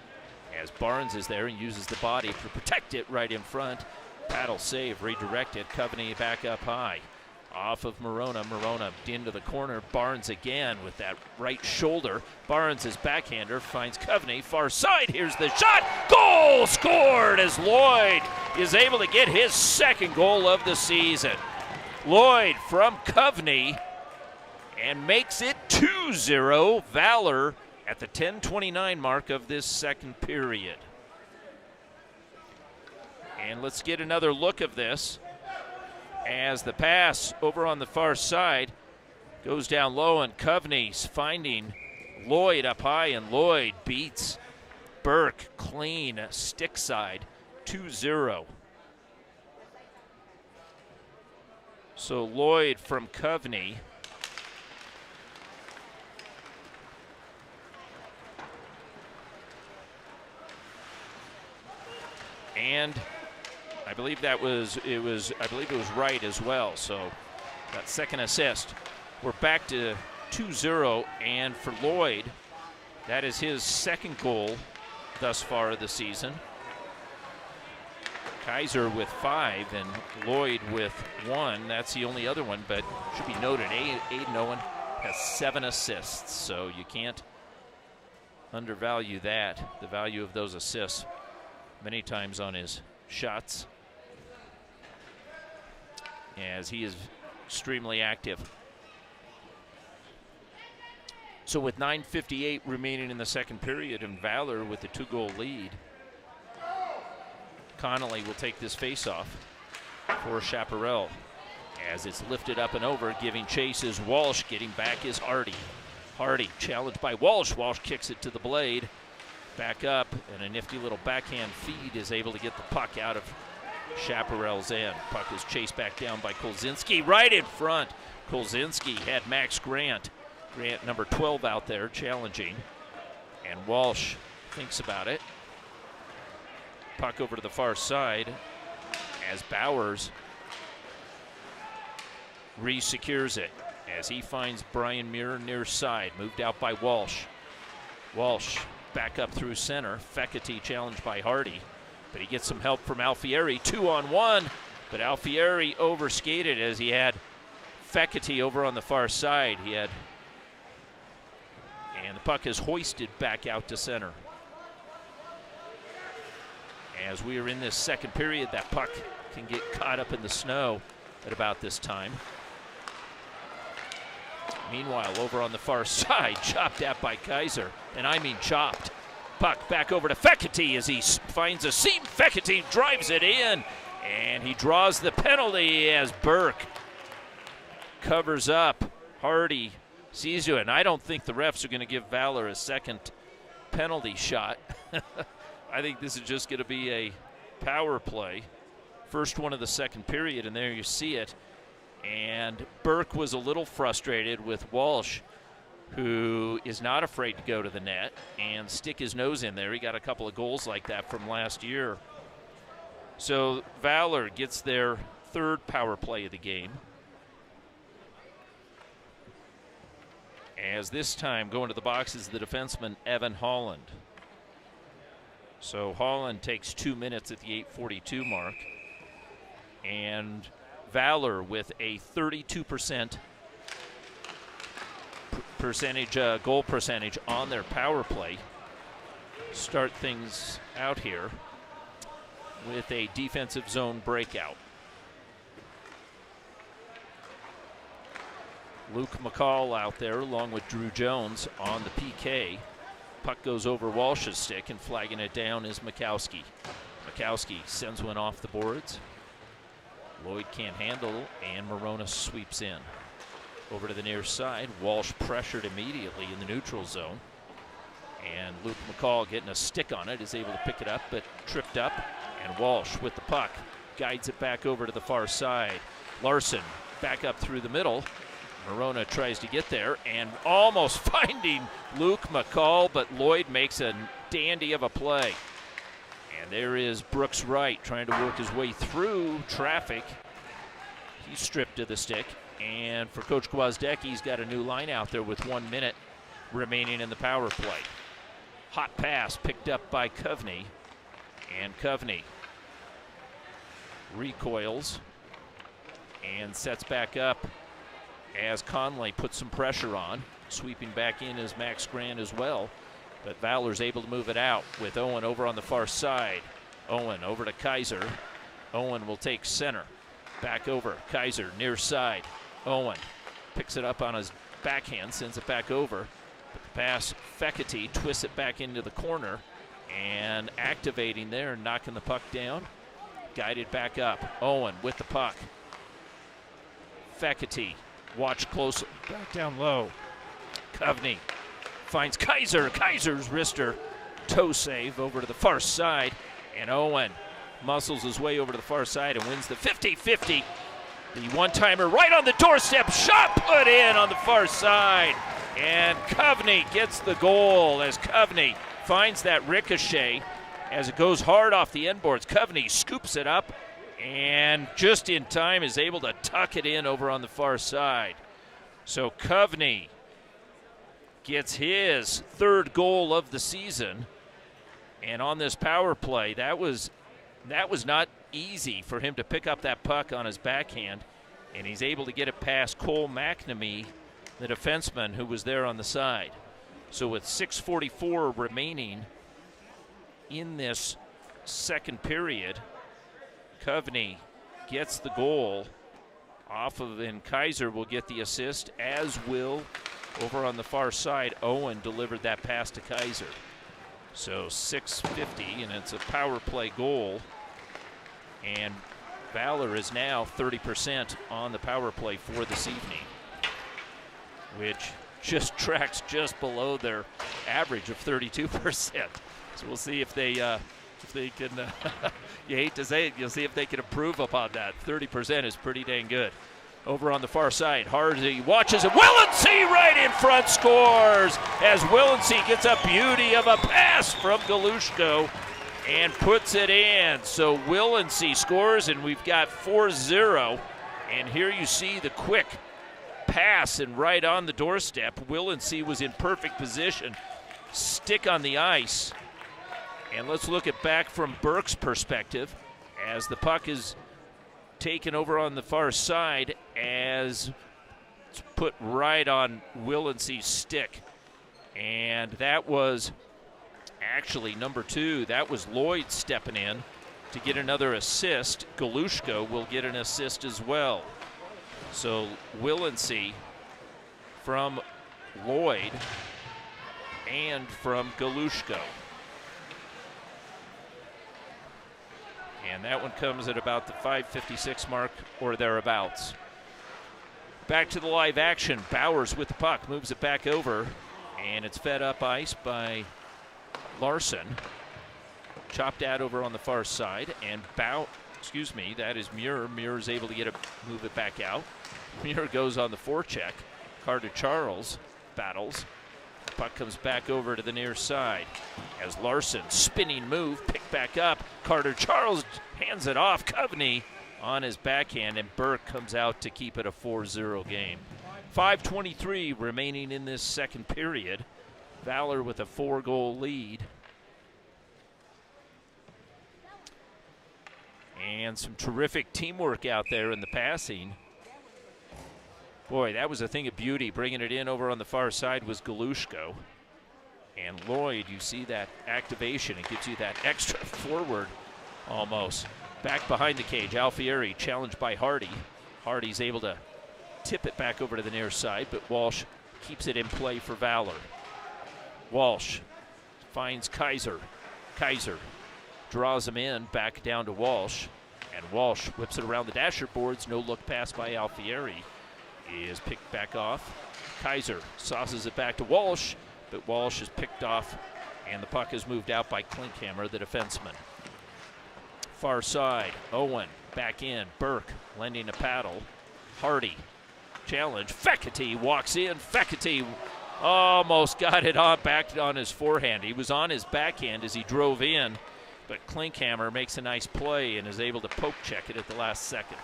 as Barnes is there and uses the body to protect it right in front. Paddle save, redirected. Coveney back up high. Off of Morona. Morona into the corner. Barnes again with that right shoulder. Barnes, his backhander, finds Coveney. Far side. Here's the shot. Goal scored as Lloyd is able to get his second goal of the season. Lloyd from Coveney and makes it 2-0. Valor at the 10:29 mark of this second period. And let's get another look of this. As the pass over on the far side goes down low, and Coveney's finding Lloyd up high, and Lloyd beats Burke clean stick side 2-0. So Lloyd from Coveney and I believe it was Wright as well. So that second assist. We're back to 2-0, and for Lloyd, that is his second goal thus far of the season. Kaiser with 5 and Lloyd with 1. That's the only other one, but should be noted, Aiden Owen has 7 assists, so you can't undervalue that, the value of those assists, many times on his shots, as he is extremely active. So with 9:58 remaining in the second period and Valor with the 2-goal lead, Connolly will take this faceoff for Chaparral. As it's lifted up and over, giving chase is Walsh, getting back is Hardy. Hardy challenged by Walsh. Walsh kicks it to the blade. Back up, and a nifty little backhand feed is able to get the puck out of Chaparral's end. Puck is chased back down by Kolzinski right in front. Kolzinski had Max Grant number 12 out there challenging, and Walsh thinks about it. Puck over to the far side as Bowers re-secures it as he finds Brian Muir near side, moved out by Walsh. Walsh back up through center. Fecity challenged by Hardy, but he gets some help from Alfieri. 2-on-1, but Alfieri overskated as he had Fecity over on the far side. And the puck is hoisted back out to center. As we are in this second period, that puck can get caught up in the snow at about this time. Meanwhile, over on the far side, chopped at by Kaiser, and I mean chopped. Puck back over to Fecity as he finds a seam. Fecity drives it in, and he draws the penalty as Burke covers up. Hardy sees you, and I don't think the refs are going to give Valor a second penalty shot. I think this is just going to be a power play. First one of the second period, and there you see it. And Burke was a little frustrated with Walsh, who is not afraid to go to the net and stick his nose in there. He got a couple of goals like that from last year. So Valor gets their third power play of the game. As this time going to the box is the defenseman Evan Holland. So Holland takes 2 minutes at the 8:42 mark. And Valor with a 32% goal percentage on their power play start things out here with a defensive zone breakout. Luke McCall out there along with Drew Jones on the PK. Puck goes over Walsh's stick, and flagging it down is Mikowski. Mikowski sends one off the boards. Lloyd can't handle, and Morona sweeps in. Over to the near side, Walsh pressured immediately in the neutral zone. And Luke McCall getting a stick on it is able to pick it up, but tripped up. And Walsh with the puck guides it back over to the far side. Larson back up through the middle. Morona tries to get there and almost finding Luke McCall, but Lloyd makes a dandy of a play. And there is Brooks Wright trying to work his way through traffic. He's stripped to the stick. And for Coach Gwozdecki, he's got a new line out there with 1 minute remaining in the power play. Hot pass picked up by Coveney. And Coveney recoils and sets back up as Conley puts some pressure on. Sweeping back in is Max Grant as well. But Valor's able to move it out with Owen over on the far side. Owen over to Kaiser. Owen will take center. Back over. Kaiser near side. Owen picks it up on his backhand, sends it back over. But the pass, Fecity twists it back into the corner and activating there, knocking the puck down. Guided back up. Owen with the puck. Fecity, watch close, back down low. Coveney finds Kaiser. Kaiser's wrister toe save over to the far side. And Owen muscles his way over to the far side and wins the 50-50. The one-timer right on the doorstep. Shot put in on the far side. And Coveney gets the goal as Coveney finds that ricochet as it goes hard off the end boards. Coveney scoops it up and just in time is able to tuck it in over on the far side. So Coveney gets his third goal of the season. And on this power play, that was not easy for him to pick up that puck on his backhand, and he's able to get it past Cole McNamee, the defenseman who was there on the side. So with 6:44 remaining in this second period, Coveney gets the goal off of, and Kaiser will get the assist, as will, over on the far side, Owen delivered that pass to Kaiser. So 6:50, and it's a power play goal. And Valor is now 30% on the power play for this evening, which just tracks just below their average of 32%. So we'll see if they can, you hate to say it, you'll see if they can improve upon that. 30% is pretty dang good. Over on the far side, Hardy watches it. Willency right in front scores as Willency gets a beauty of a pass from Galushko and puts it in. So Willency scores, and we've got 4-0. And here you see the quick pass and right on the doorstep. Willency was in perfect position, stick on the ice. And let's look at back from Burke's perspective as the puck is taken over on the far side, as it's put right on Willency's stick. And that was actually number 2. That was Lloyd stepping in to get another assist. Galushko will get an assist as well. So Willency from Lloyd and from Galushko. And that one comes at about the 5:56 mark or thereabouts. Back to the live action. Bowers with the puck, moves it back over, and it's fed up ice by Larson. Chopped out over on the far side, and that is Muir. Muir is able to move it back out. Muir goes on the forecheck. Carter-Charles battles. Puck comes back over to the near side as Larson, spinning move, picked back up. Carter-Charles hands it off. Coveney on his backhand, and Burke comes out to keep it a 4-0 game. 5:23 remaining in this second period. Valor with a 4-goal lead. And some terrific teamwork out there in the passing. Boy, that was a thing of beauty. Bringing it in over on the far side was Galushko. And Lloyd, you see that activation. It gives you that extra forward almost. Back behind the cage, Alfieri challenged by Hardy. Hardy's able to tip it back over to the near side, but Walsh keeps it in play for Valor. Walsh finds Kaiser. Kaiser draws him in, back down to Walsh. And Walsh whips it around the dasher boards. No look pass by Alfieri is picked back off. Kaiser sauces it back to Walsh, but Walsh is picked off, and the puck is moved out by Klinkhammer, the defenseman. Far side, Owen back in. Burke lending a paddle. Hardy challenge. Fekete walks in. Fekete almost got it on back on his forehand. He was on his backhand as he drove in, but Klinkhammer makes a nice play and is able to poke check it at the last second.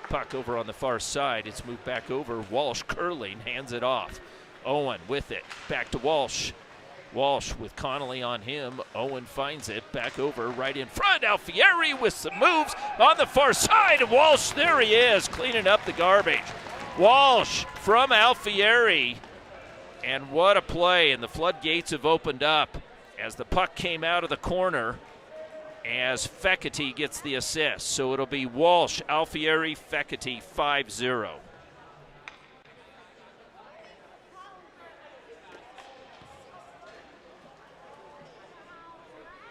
Puck over on the far side. It's moved back over. Walsh curling, hands it off. Owen with it. Back to Walsh. Walsh with Connolly on him. Owen finds it. Back over right in front. Alfieri with some moves on the far side. Walsh, there he is, cleaning up the garbage. Walsh from Alfieri. And what a play. And the floodgates have opened up as the puck came out of the corner, as Fekete gets the assist. So it'll be Walsh, Alfieri, Fekete, 5-0.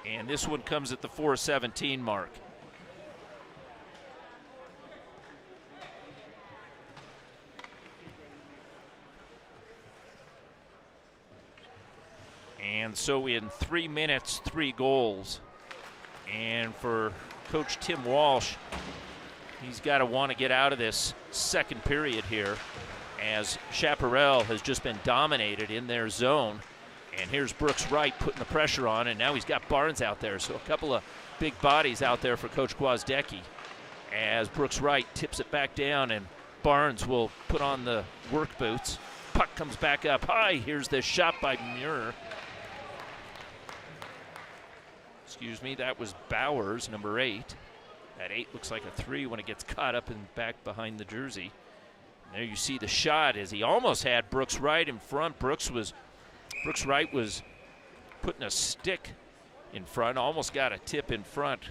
And this one comes at the 4:17 mark. And so in 3 minutes, 3 goals. And for Coach Tim Walsh, he's got to want to get out of this second period here, as Chaparral has just been dominated in their zone. And here's Brooks Wright putting the pressure on, and now he's got Barnes out there. So a couple of big bodies out there for Coach Gwozdecki, as Brooks Wright tips it back down, and Barnes will put on the work boots. Puck comes back up high. Here's this shot by Muir. Excuse me, that was Bowers, number 8. That 8 looks like a 3 when it gets caught up and back behind the jersey. And there you see the shot as he almost had Brooks Wright in front. Brooks Wright was putting a stick in front, almost got a tip in front.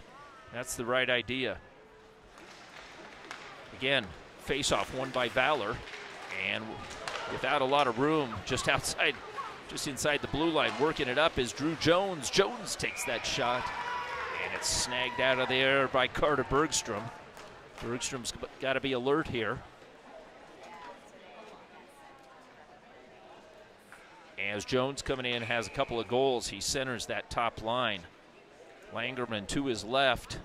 That's the right idea. Again, face-off won by Valor, and without a lot of room, just inside the blue line, working it up is Drew Jones. Jones takes that shot, and it's snagged out of there by Carter Bergstrom. Bergstrom's got to be alert here. As Jones coming in has a couple of goals, he centers that top line. Langerman to his left.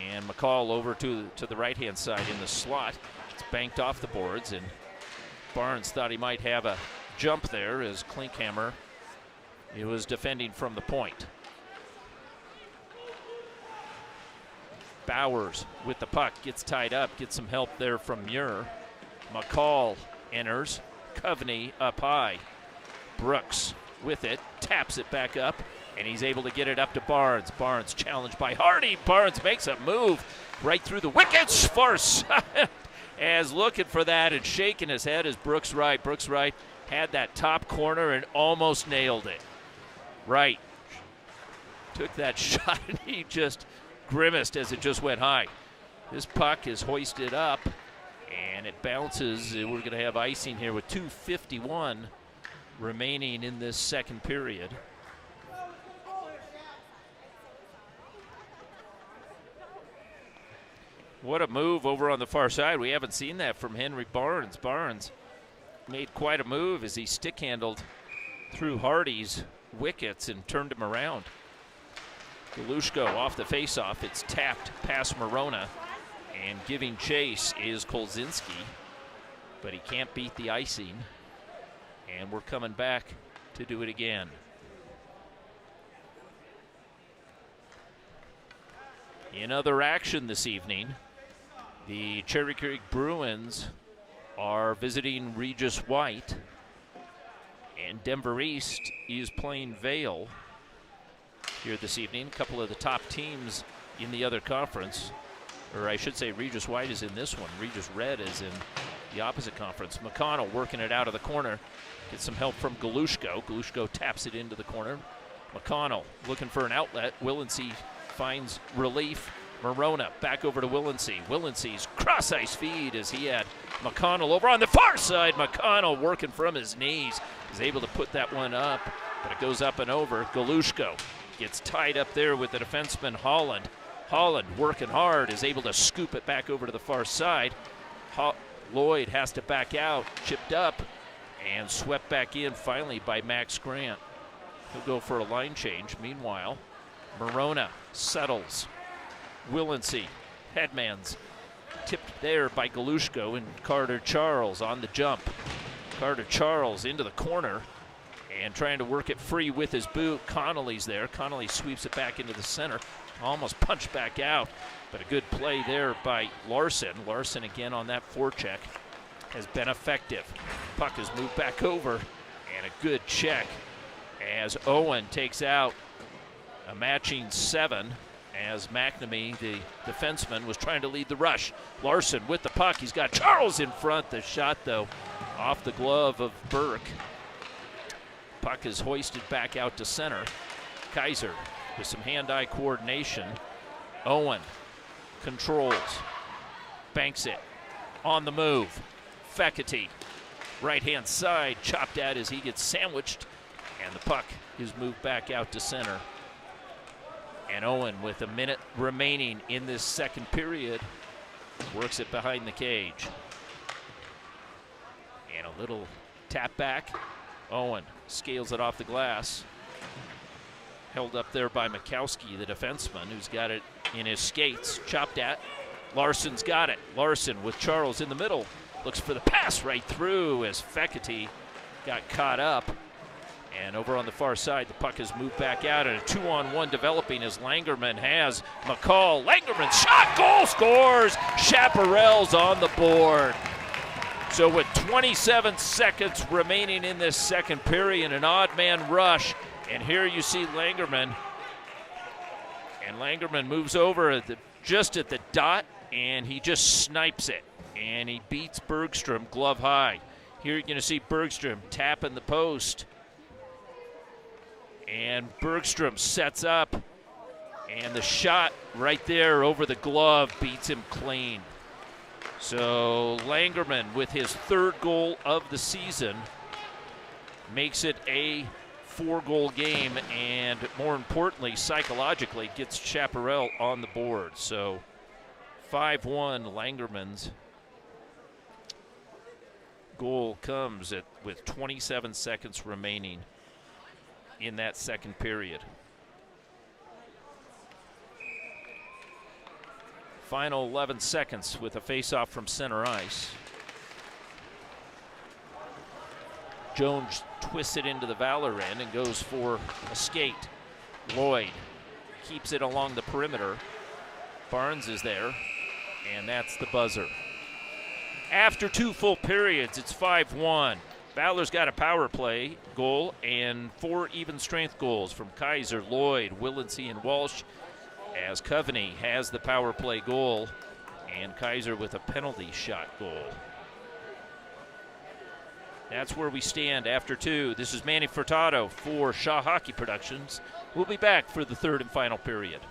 And McCall over to the right-hand side in the slot. It's banked off the boards, and Barnes thought he might have a jump there as Klinkhammer, he was defending from the point. Bowers with the puck, gets tied up, gets some help there from Muir. McCall enters, Coveney up high. Brooks with it, taps it back up, and he's able to get it up to Barnes. Barnes challenged by Hardy. Barnes makes a move right through the wickets, far side, as looking for that and shaking his head as Brooks Wright. Brooks Wright had that top corner and almost nailed it. Wright took that shot and he just grimaced as it just went high. This puck is hoisted up and it bounces. We're going to have icing here with 2:51 remaining in this second period. What a move over on the far side. We haven't seen that from Henry Barnes. Barnes made quite a move as he stick handled through Hardy's wickets and turned him around. Galushko off the faceoff. It's tapped past Morona, and giving chase is Kolzinski, but he can't beat the icing, and we're coming back to do it again. In other action this evening, the Cherry Creek Bruins are visiting Regis White, and Denver East is playing Vail here this evening. A couple of the top teams in the other conference, or I should say Regis White is in this one. Regis Red is in the opposite conference. McConnell working it out of the corner. Gets some help from Galushko. Galushko taps it into the corner. McConnell looking for an outlet. Willinsey finds relief. Morona back over to Willinsey. Willinsey's cross-ice feed as he had McConnell over on the far side. McConnell working from his knees. Is able to put that one up, but it goes up and over. Galushko gets tied up there with the defenseman Holland. Holland working hard, is able to scoop it back over to the far side. Lloyd has to back out, chipped up, and swept back in finally by Max Grant. He'll go for a line change. Meanwhile, Morona settles. Willinsey, headmans, tipped there by Galushko, and Carter Charles on the jump. Carter Charles into the corner and trying to work it free with his boot. Connolly's there. Connolly sweeps it back into the center. Almost punched back out, but a good play there by Larson. Larson again on that forecheck has been effective. Puck is moved back over, and a good check as Owen takes out a matching 7 as McNamee, the defenseman, was trying to lead the rush. Larson with the puck. He's got Charles in front. The shot, though, off the glove of Burke. Puck is hoisted back out to center. Kaiser with some hand-eye coordination. Owen controls, banks it, on the move. Fekete, right-hand side, chopped at as he gets sandwiched, and the puck is moved back out to center. And Owen, with a minute remaining in this second period, works it behind the cage. And a little tap back. Owen scales it off the glass. Held up there by Mikowski, the defenseman, who's got it in his skates. Chopped at. Larson's got it. Larson with Charles in the middle. Looks for the pass right through as Fekete got caught up. And over on the far side, the puck has moved back out, and a 2-on-1 developing as Langerman has McCall. Langerman shot, goal, scores. Chaparral's on the board. So with 27 seconds remaining in this second period, an odd man rush. And here you see Langerman And Langerman moves over just at the dot, and he just snipes it. And he beats Bergstrom glove high. Here you're going to see Bergstrom tapping the post. And Bergstrom sets up. And the shot right there over the glove beats him clean. So Langerman, with his third goal of the season, makes it a 4-goal game, and more importantly, psychologically, gets Chaparral on the board. So 5-1, Langerman's goal comes with 27 seconds remaining in that second period. Final 11 seconds with a face-off from center ice. Jones twists it into the Valor end and goes for a skate. Lloyd keeps it along the perimeter. Barnes is there, and that's the buzzer. After 2 full periods, it's 5-1. Valor's got a power play goal and 4 even strength goals from Kaiser, Lloyd, Willency, and Walsh, as Coveney has the power play goal and Kaiser with a penalty shot goal. That's where we stand after 2. This is Manny Furtado for Shaw Hockey Productions. We'll be back for the third and final period.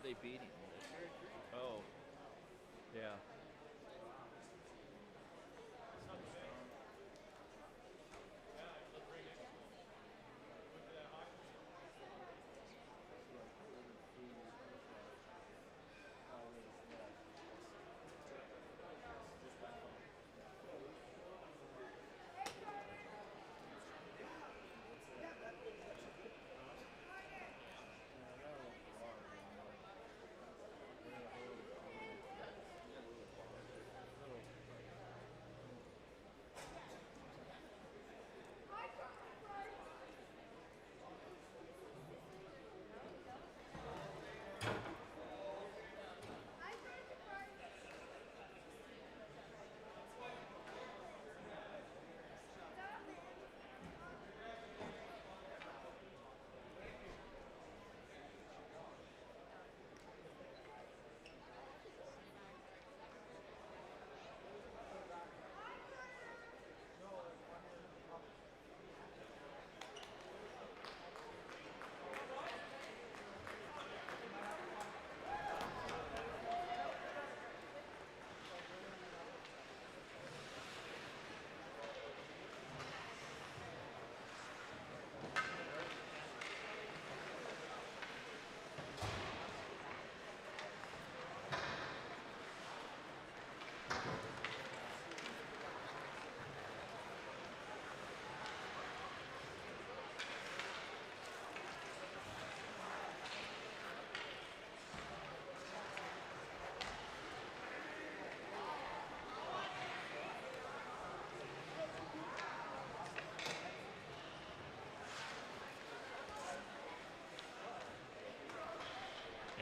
they beating? Oh, yeah.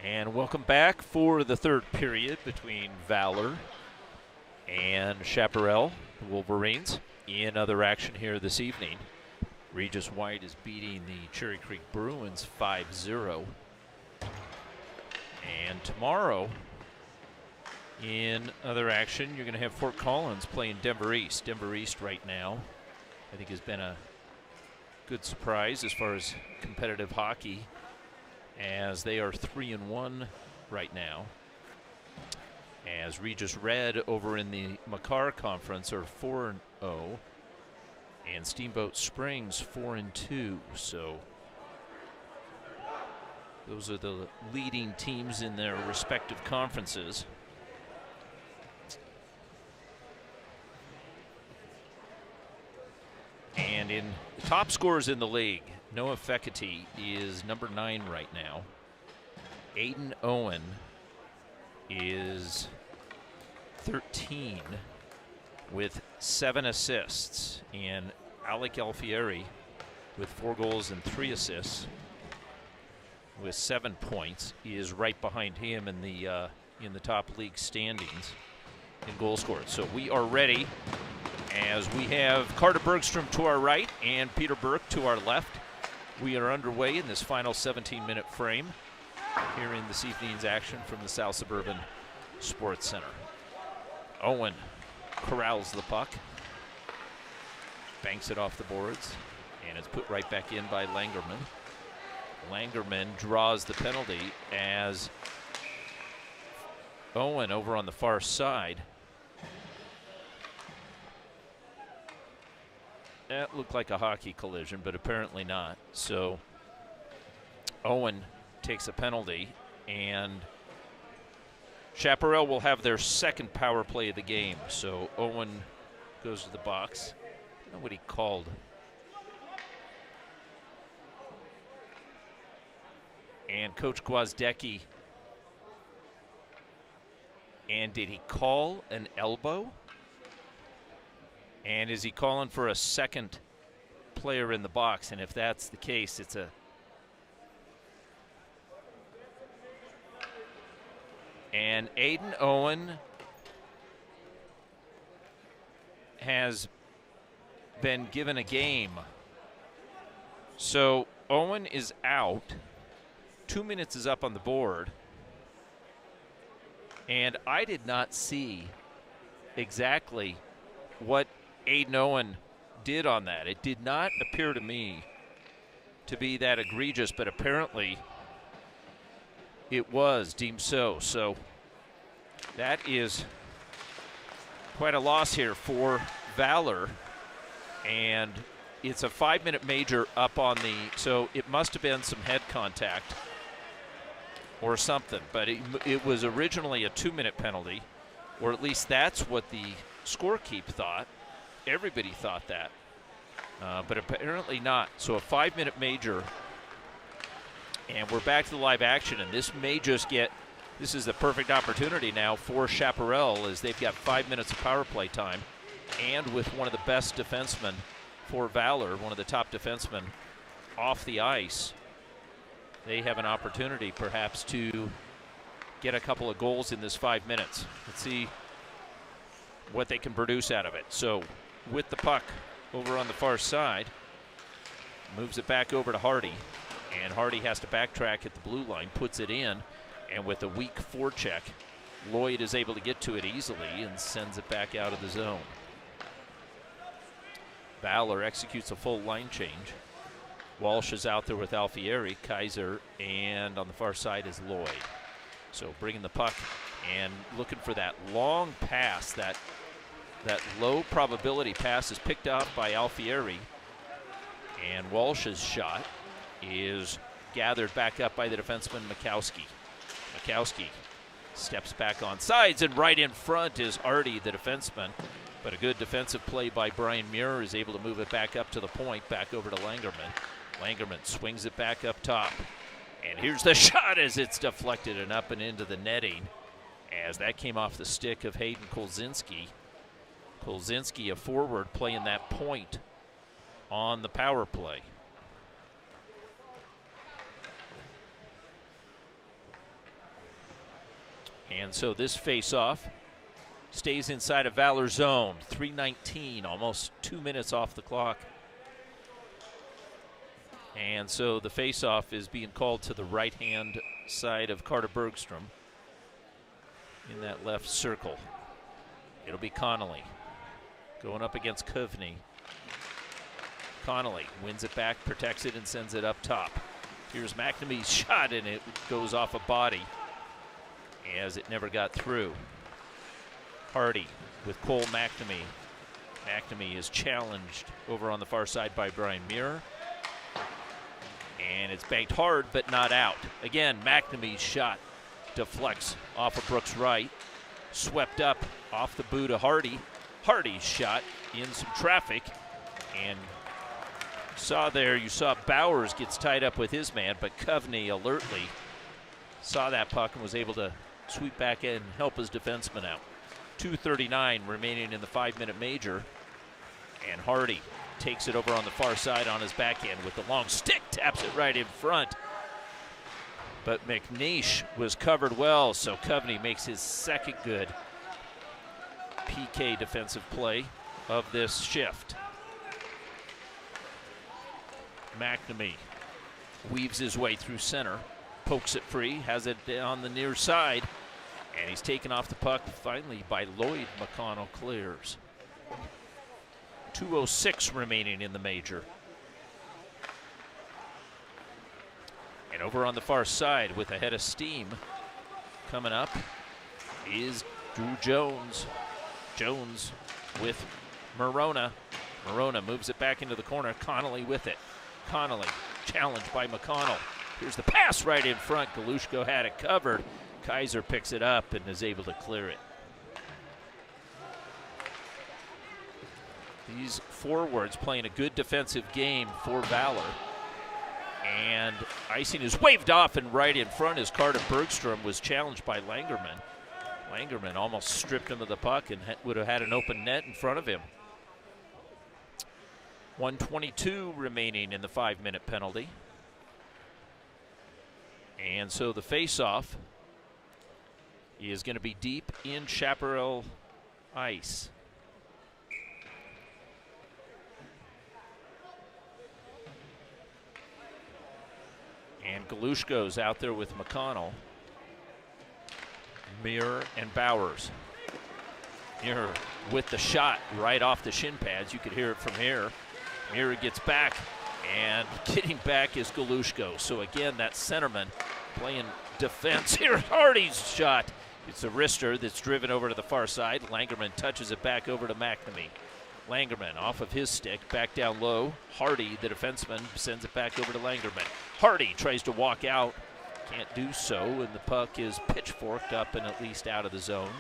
And welcome back for the third period between Valor and Chaparral, the Wolverines. In other action here this evening, Regis White is beating the Cherry Creek Bruins 5-0. And tomorrow, in other action, you're going to have Fort Collins playing Denver East. Denver East right now, I think, has been a good surprise as far as competitive hockey, as they are 3-1 right now. As Regis Red over in the Makar Conference are 4-0, and Steamboat Springs 4-2. So those are the leading teams in their respective conferences. And in the top scorers in the league, Noah Fekete is number 9 right now. Aiden Owen is 13 with 7 assists. And Alec Alfieri with 4 goals and 3 assists with 7 points is right behind him in the top league standings in goal scored. So we are ready, as we have Carter Bergstrom to our right and Peter Burke to our left. We are underway in this final 17-minute frame here in this evening's action from the South Suburban Sports Center. Owen corrals the puck, banks it off the boards, and it's put right back in by Langerman. Langerman draws the penalty as Owen over on the far side. That looked like a hockey collision, but apparently not. So Owen takes a penalty, and Chaparral will have their second power play of the game. So Owen goes to the box. I don't know what he called. And Coach Gwozdecki. And did he call an elbow? And is he calling for a second player in the box? And if that's the case, it's a... And Aiden Owen has been given a game. So Owen is out. 2 minutes is up on the board. And I did not see exactly what Aiden Owen did on that. It did not appear to me to be that egregious, but apparently It was deemed so. So that is quite a loss here for Valor. And it's a 5-minute major up on the, so it must have been some head contact or something. But it was originally a 2-minute penalty, or at least that's what the scorekeep thought. Everybody thought that. But apparently not. So a 5-minute major. And we're back to the live action, and this may just get, this is the perfect opportunity now for Chaparral, as they've got 5 minutes of power play time, and with one of the best defensemen for Valor, one of the top defensemen off the ice, they have an opportunity perhaps to get a couple of goals in this 5 minutes. Let's see what they can produce out of it. So with the puck over on the far side, moves it back over to Hardy. And Hardy has to backtrack at the blue line, puts it in, and with a weak forecheck, Lloyd is able to get to it easily and sends it back out of the zone. Valor executes a full line change. Walsh is out there with Alfieri, Kaiser, and on the far side is Lloyd. So bringing the puck and looking for that long pass, that low probability pass is picked up by Alfieri, and Walsh's shot is gathered back up by the defenseman Mikowski. Mikowski steps back on sides, and right in front is Hardy, the defenseman. But a good defensive play by Brian Muir is able to move it back up to the point, back over to Langerman. Langerman swings it back up top. And here's the shot as it's deflected and up and into the netting, as that came off the stick of Hayden Kolzinski. Kolzinski, a forward, playing that point on the power play. And so this face-off stays inside of Valor zone. 3:19, almost 2 minutes off the clock. And so the face-off is being called to the right-hand side of Carter Bergstrom in that left circle. It'll be Connolly going up against Kovney. Connolly wins it back, protects it, and sends it up top. Here's McNamee's shot, and it goes off a body as it never got through. Hardy with Cole McNamee. McNamee is challenged over on the far side by Brian Muir. And it's banked hard, but not out. Again, McNamee's shot deflects off of Brooks' right. Swept up off the boot of Hardy. Hardy's shot in some traffic. And you saw Bowers gets tied up with his man, but Kovney alertly saw that puck and was able to sweep back in and help his defenseman out. 2:39 remaining in the 5-minute major. And Hardy takes it over on the far side on his backhand with the long stick, taps it right in front. But McNeish was covered well, so Kovney makes his second good PK defensive play of this shift. McNamee weaves his way through center, pokes it free, has it on the near side, and he's taken off the puck finally by Lloyd. McConnell clears. 2:06 remaining in the major. And over on the far side with a head of steam coming up is Drew Jones. Jones with Morona. Morona moves it back into the corner. Connolly with it. Connolly challenged by McConnell. Here's the pass right in front. Galushko had it covered. Kaiser picks it up and is able to clear it. These forwards playing a good defensive game for Valor. And icing is waved off, and right in front as Carter Bergstrom was challenged by Langerman. Langerman almost stripped him of the puck and would have had an open net in front of him. 1:22 remaining in the 5-minute penalty. And so the face-off is going to be deep in Chaparral ice. And Galushko's out there with McConnell, Muir, and Bowers. Muir with the shot right off the shin pads. You could hear it from here. Muir gets back, and getting back is Galushko. So again, that centerman playing defense here. Hardy's shot. It's a wrister that's driven over to the far side. Langerman touches it back over to McNamee. Langerman off of his stick, back down low. Hardy, the defenseman, sends it back over to Langerman. Hardy tries to walk out. Can't do so, and the puck is pitchforked up and at least out of the zone.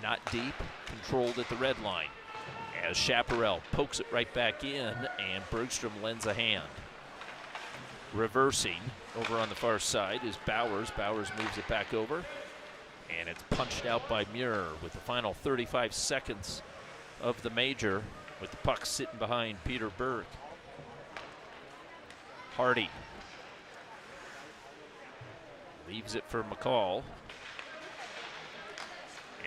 Not deep, controlled at the red line. As Chaparral pokes it right back in, and Bergstrom lends a hand. Reversing over on the far side is Bowers. Bowers moves it back over, and it's punched out by Muir with the final 35 seconds of the major, with the puck sitting behind Peter Burke. Hardy leaves it for McCall.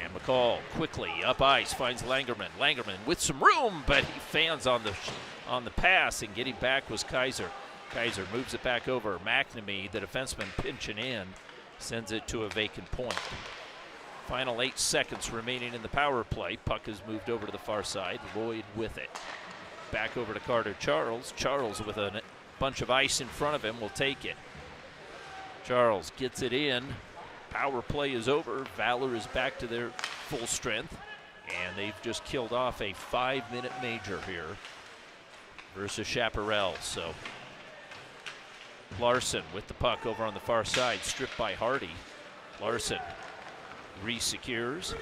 And McCall quickly up ice finds Langerman. Langerman with some room, but he fans on the pass, and getting back was Kaiser. Kaiser moves it back over. McNamee, the defenseman, pinching in, sends it to a vacant point. Final 8 seconds remaining in the power play. Puck is moved over to the far side. Lloyd with it. Back over to Carter Charles. Charles with a bunch of ice in front of him will take it. Charles gets it in. Power play is over. Valor is back to their full strength, and they've just killed off a 5-minute major here versus Chaparral. So Larson with the puck over on the far side, stripped by Hardy. Larson re-secures,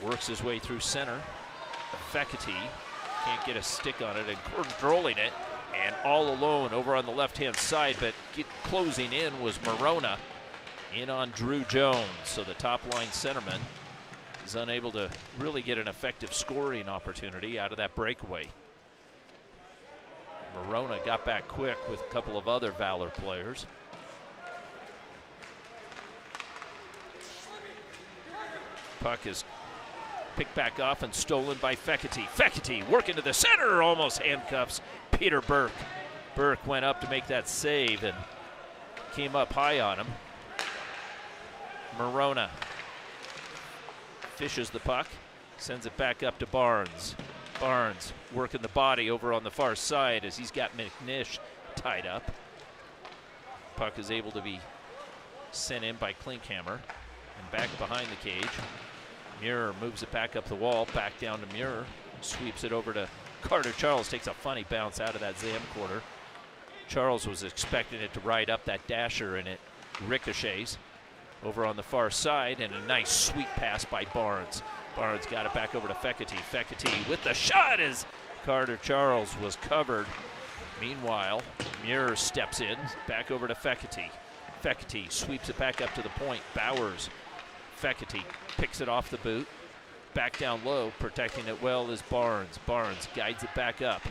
works his way through center. Fekete can't get a stick on it and controlling it, and all alone over on the left-hand side, but closing in was Morona. In on Drew Jones, so the top-line centerman is unable to really get an effective scoring opportunity out of that breakaway. Morona got back quick with a couple of other Valor players. Puck is picked back off and stolen by Fekete. Fekete working to the center, almost handcuffs Peter Burke. Burke went up to make that save and came up high on him. Morona fishes the puck, sends it back up to Barnes. Barnes working the body over on the far side as he's got McNish tied up. Puck is able to be sent in by Klinkhammer and back behind the cage. Muir moves it back up the wall, back down to Muir, sweeps it over to Carter Charles, takes a funny bounce out of that Zam quarter. Charles was expecting it to ride up that dasher, and it ricochets over on the far side, and a nice sweet pass by Barnes. Barnes got it back over to Fekete. Fekete with the shot as Carter Charles was covered. Meanwhile, Muir steps in, back over to Fekete. Fekete sweeps it back up to the point. Bowers, Fekete picks it off the boot. Back down low, protecting it well is Barnes. Barnes guides it back up.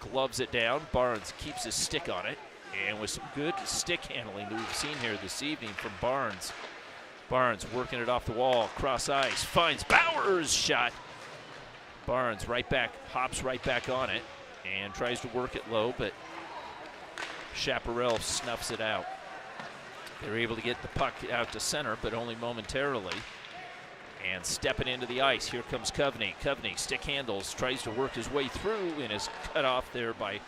Gloves it down. Barnes keeps his stick on it. And with some good stick handling that we've seen here this evening from Barnes. Barnes working it off the wall, cross ice, finds Bowers' shot. Barnes right back, hops right back on it, and tries to work it low, but Chaparral snuffs it out. They're able to get the puck out to center, but only momentarily. And stepping into the ice, here comes Coveney. Coveney stick handles, tries to work his way through, and is cut off there by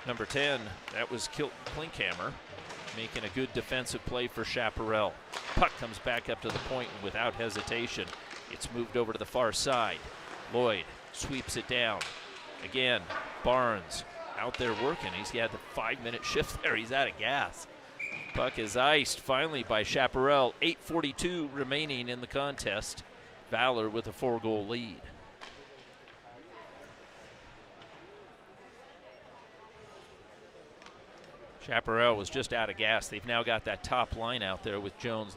number 10. That was Klinkhammer, making a good defensive play for Chaparral. Puck comes back up to the point, and without hesitation, it's moved over to the far side. Lloyd sweeps it down. Again, Barnes out there working. He's got the 5-minute shift there. He's out of gas. Puck is iced finally by Chaparral. 8:42 remaining in the contest. Valor with a 4-goal lead. Chaparral was just out of gas. They've now got that top line out there with Jones,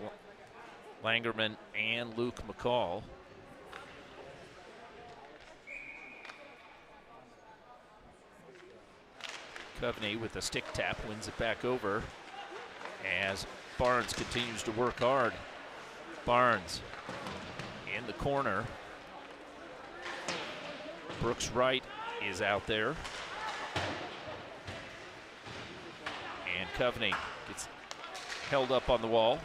Langerman, and Luke McCall. Coveney with the stick tap wins it back over as Barnes continues to work hard. Barnes in the corner. Brooks Wright is out there. And Coveney gets held up on the wall.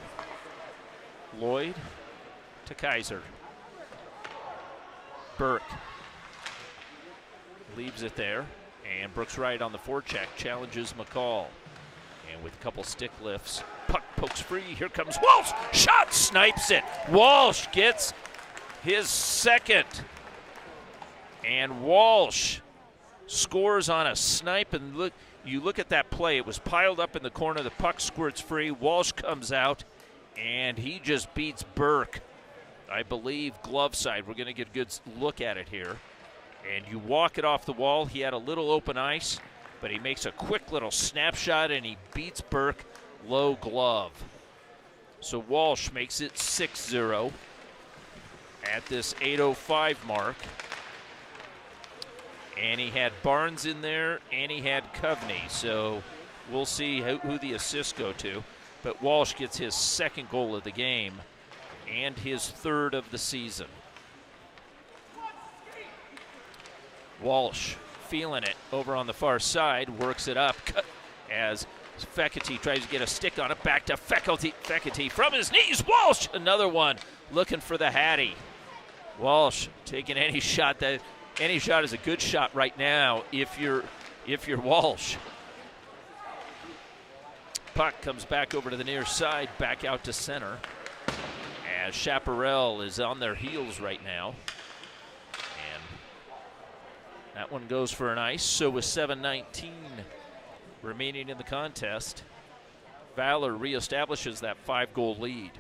Lloyd to Kaiser. Burke leaves it there. And Brooks Wright on the forecheck challenges McCall. And with a couple stick lifts, puck pokes free. Here comes Walsh. Shot, snipes it. Walsh gets his second. And Walsh scores on a snipe. And you look at that play. It was piled up in the corner. The puck squirts free. Walsh comes out, and he just beats Burke. I believe glove side. We're going to get a good look at it here. And you walk it off the wall. He had a little open ice, but he makes a quick little snapshot, and he beats Burke low glove. So Walsh makes it 6-0 at this 8:05 mark. And he had Barnes in there, and he had Coveney. So we'll see who the assists go to. But Walsh gets his second goal of the game and his third of the season. Walsh feeling it over on the far side, works it up as Fecity tries to get a stick on it. Back to Fecity from his knees. Walsh, another one, looking for the Hattie. Walsh taking any shot. Any shot is a good shot right now if you're Walsh. Puck comes back over to the near side, back out to center, as Chaparral is on their heels right now. That one goes for an ice. So with 7:19 remaining in the contest, Valor reestablishes that 5-goal lead.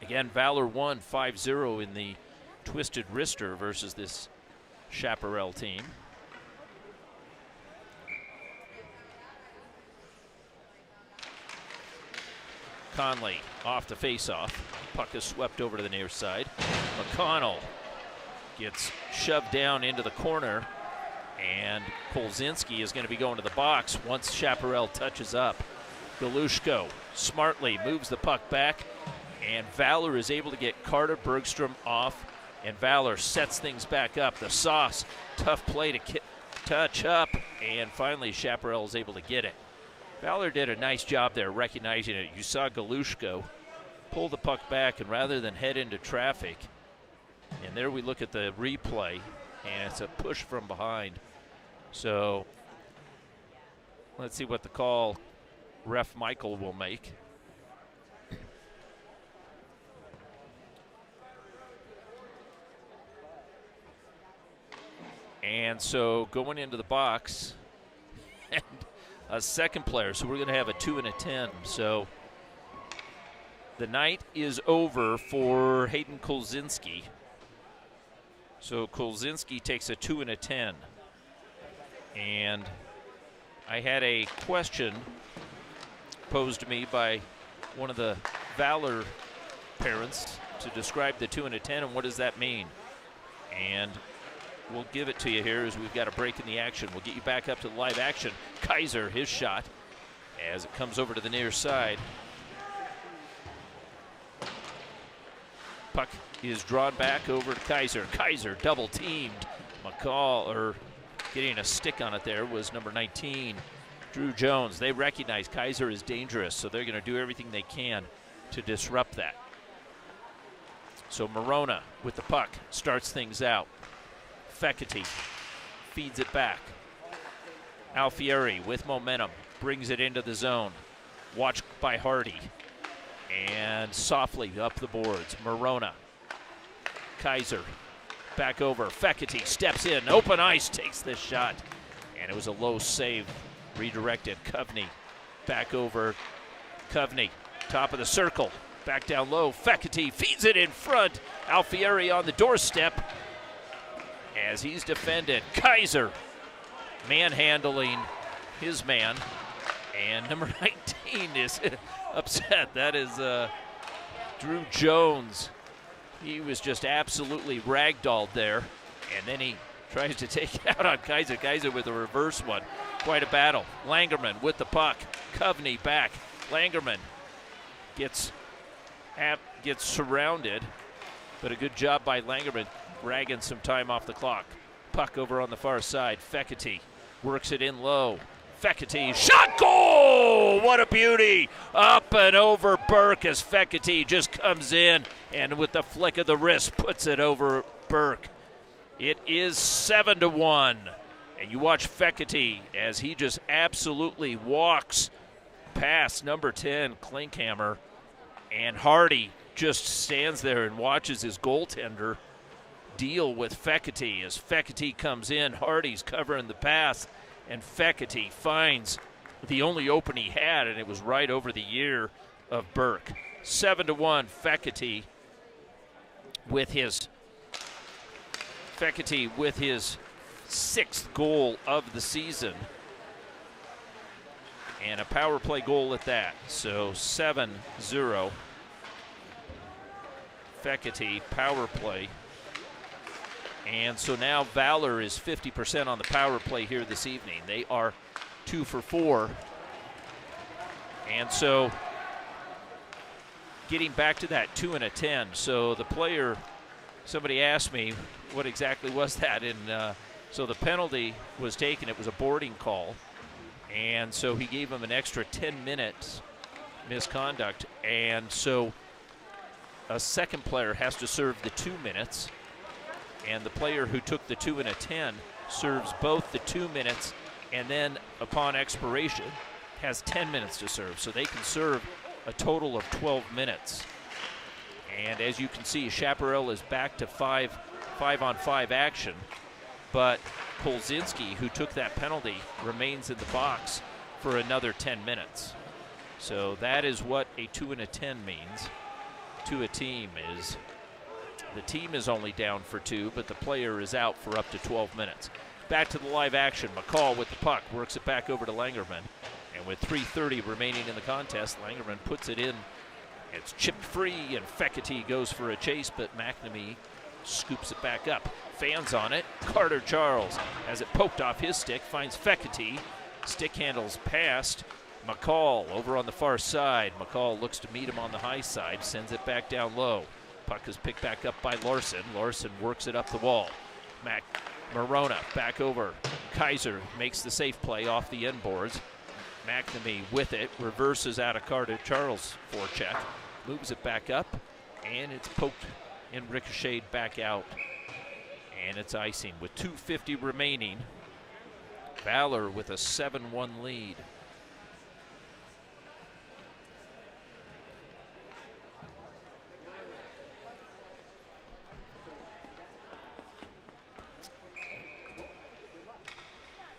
Again, Valor won 5-0 in the Twisted Wrister versus this Chaparral team. Conley off the faceoff. Puck is swept over to the near side. McConnell gets shoved down into the corner, and Kolzinski is going to be going to the box once Chaparral touches up. Galushko smartly moves the puck back, and Valor is able to get Carter Bergstrom off, and Valor sets things back up. The Sauce, tough play to touch up, and finally Chaparral is able to get it. Valor did a nice job there recognizing it. You saw Galushko pull the puck back, and rather than head into traffic, and there we look at the replay, and it's a push from behind. So let's see what the call ref Michael will make. And so going into the box, and a second player. So we're going to have a 2 and a 10. So the night is over for Hayden Kolzinski. So Kolzinski takes a 2 and a 10. And I had a question posed to me by one of the Valor parents to describe the 2 and a 10 and what does that mean. And we'll give it to you here as we've got a break in the action. We'll get you back up to the live action. Kaiser, his shot, as it comes over to the near side. Puck is drawn back over to Kaiser. Kaiser double teamed. Getting a stick on it there was number 19, Drew Jones. They recognize Kaiser is dangerous, so they're going to do everything they can to disrupt that. So Morona with the puck starts things out. Fecity feeds it back. Alfieri with momentum brings it into the zone. Watched by Hardy. And softly up the boards, Morona. Kaiser back over. Fecity steps in. Open ice, takes this shot. And it was a low save. Redirected. Coveney back over. Coveney, top of the circle. Back down low. Fecity feeds it in front. Alfieri on the doorstep as he's defended. Kaiser manhandling his man. And number 19 is upset. That is Drew Jones. He was just absolutely ragdolled there. And then he tries to take it out on Kaiser. Kaiser with a reverse one. Quite a battle. Langerman with the puck. Coveney back. Langerman gets surrounded. But a good job by Langerman ragging some time off the clock. Puck over on the far side. Fecity works it in low. Fecity, shot, goal! What a beauty! Up and over Burke as Fecity just comes in and with the flick of the wrist puts it over Burke. It is 7-1 And you watch Fekete as he just absolutely walks past number 10, Klinkhammer, and Hardy just stands there and watches his goaltender deal with Fekete. As Fekete comes in, Hardy's covering the pass, and Fekete finds the only open he had, and it was right over the ear of Burke. 7-1, Fekete with his sixth goal of the season, and a power play goal at that. So 7-0. Fekete, power play. And so now Valor is 50% on the power play here this evening. They are 2 for 4. And so getting back to that 2 and a 10. So the player, somebody asked me what exactly was that, and so the penalty was taken. It was a boarding call, and so he gave him an extra 10 minutes misconduct, and so a second player has to serve the 2 minutes, and the player who took the 2 and a 10 serves both the 2 minutes, and then upon expiration has 10 minutes to serve. So they can serve a total of 12 minutes. And as you can see, Chaparral is back to 5-on-5 action, but Kolzinski, who took that penalty, remains in the box for another 10 minutes. So that is what a 2 and a 10 means to a team. Is the team is only down for 2, but the player is out for up to 12 minutes. Back to the live action. McCall with the puck, works it back over to Langerman. And with 3:30 remaining in the contest, Langerman puts it in. It's chipped free, and Fekete goes for a chase, but McNamee scoops it back up. Fans on it. Carter Charles has it poked off his stick, finds Fekete. Stick handles past McCall over on the far side. McCall looks to meet him on the high side, sends it back down low. Puck is picked back up by Larson. Larson works it up the wall. Morona back over. Kaiser makes the safe play off the end boards. McNamee with it, reverses out of Carter Charles' forecheck, moves it back up, and it's poked and ricocheted back out. And it's icing with 2:50 remaining. Valor with a 7-1 lead.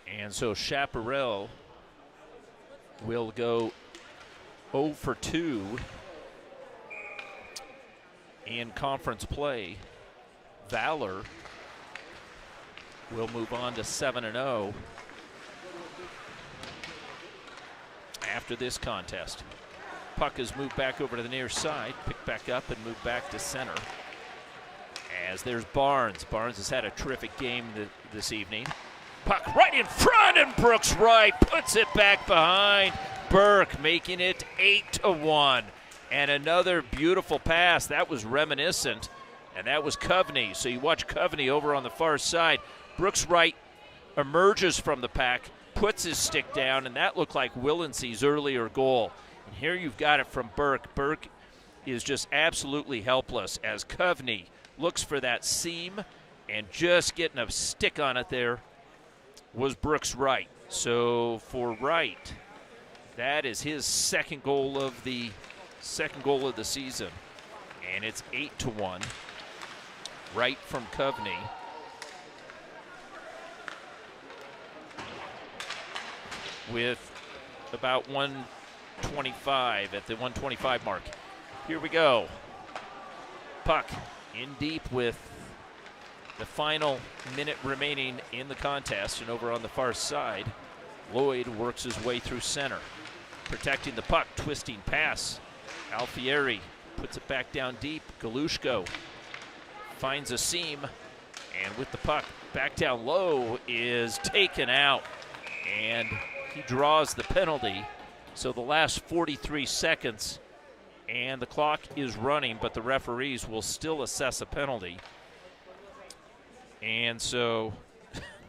And so Chaparral will go 0 for 2 in conference play. Valor will move on to 7-0 after this contest. Puck is moved back over to the near side, picked back up and moved back to center. As there's Barnes. Barnes has had a terrific game this evening. Puck right in front, and Brooks Wright puts it back behind Burke, making it 8-1. And another beautiful pass. That was reminiscent, and that was Coveney. So you watch Coveney over on the far side. Brooks Wright emerges from the pack, puts his stick down, and that looked like Willency's earlier goal. And here you've got it from Burke. Burke is just absolutely helpless as Coveney looks for that seam, and just getting a stick on it there was Brooks Wright. So for Wright, that is his second goal of the season, and it's 8-1. Wright from Coveney. With about 125 at the 125 mark. Here we go. Puck in deep with the final minute remaining in the contest, and over on the far side, Lloyd works his way through center. Protecting the puck, twisting pass. Alfieri puts it back down deep. Galushko finds a seam, and with the puck back down low is taken out, and he draws the penalty. So the last 43 seconds, and the clock is running, but the referees will still assess a penalty. And so,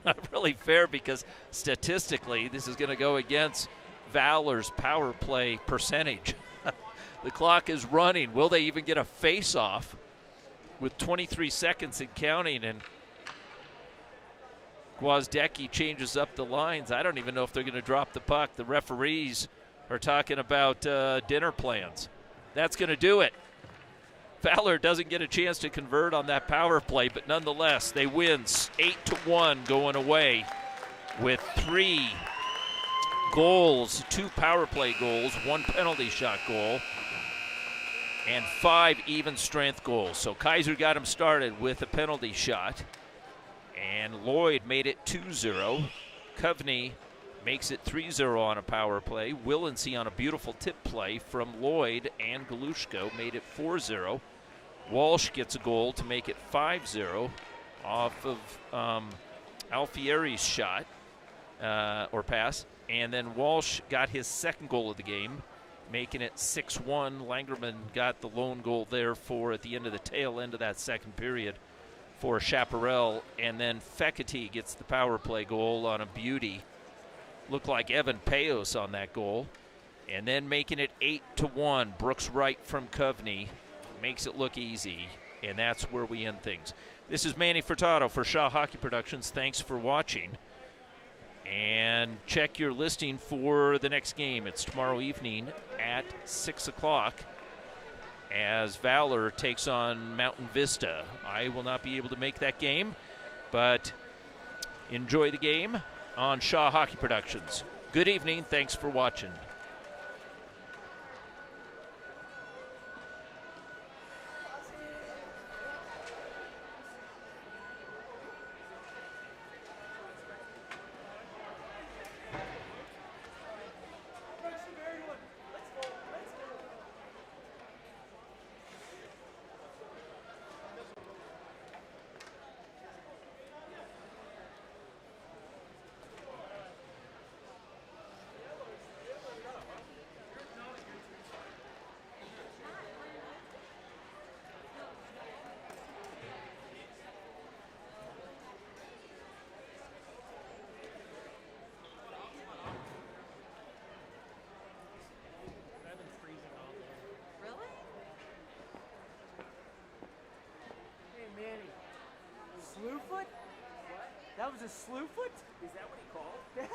not really fair, because statistically, this is going to go against Valor's power play percentage. The clock is running. Will they even get a face-off with 23 seconds and counting? And Gwozdecki changes up the lines. I don't even know if they're going to drop the puck. The referees are talking about dinner plans. That's going to do it. Valor doesn't get a chance to convert on that power play, but nonetheless, they win 8-1 going away with 3 goals, 2 power play goals, 1 penalty shot goal, and 5 even strength goals. So Kaiser got him started with a penalty shot, and Lloyd made it 2-0. Coveney makes it 3-0 on a power play. Willinsey on a beautiful tip play from Lloyd, and Galushko made it 4-0. Walsh gets a goal to make it 5-0 off of Alfieri's shot or pass. And then Walsh got his second goal of the game, making it 6-1. Langerman got the lone goal there for at the end of the tail end of that second period for Chaparral. And then Fekete gets the power play goal on a beauty. Looked like Evan Payos on that goal. And then making it 8-1, Brooks Wright from Coveney makes it look easy, and that's where we end things. This is Manny Furtado for Shaw Hockey Productions. Thanks for watching, and check your listing for the next game. It's tomorrow evening at 6 o'clock as Valor takes on Mountain Vista. I will not be able to make that game, but enjoy the game on Shaw Hockey Productions. Good evening. Thanks for watching. Slewfoot? That was a slewfoot? Is that what he called?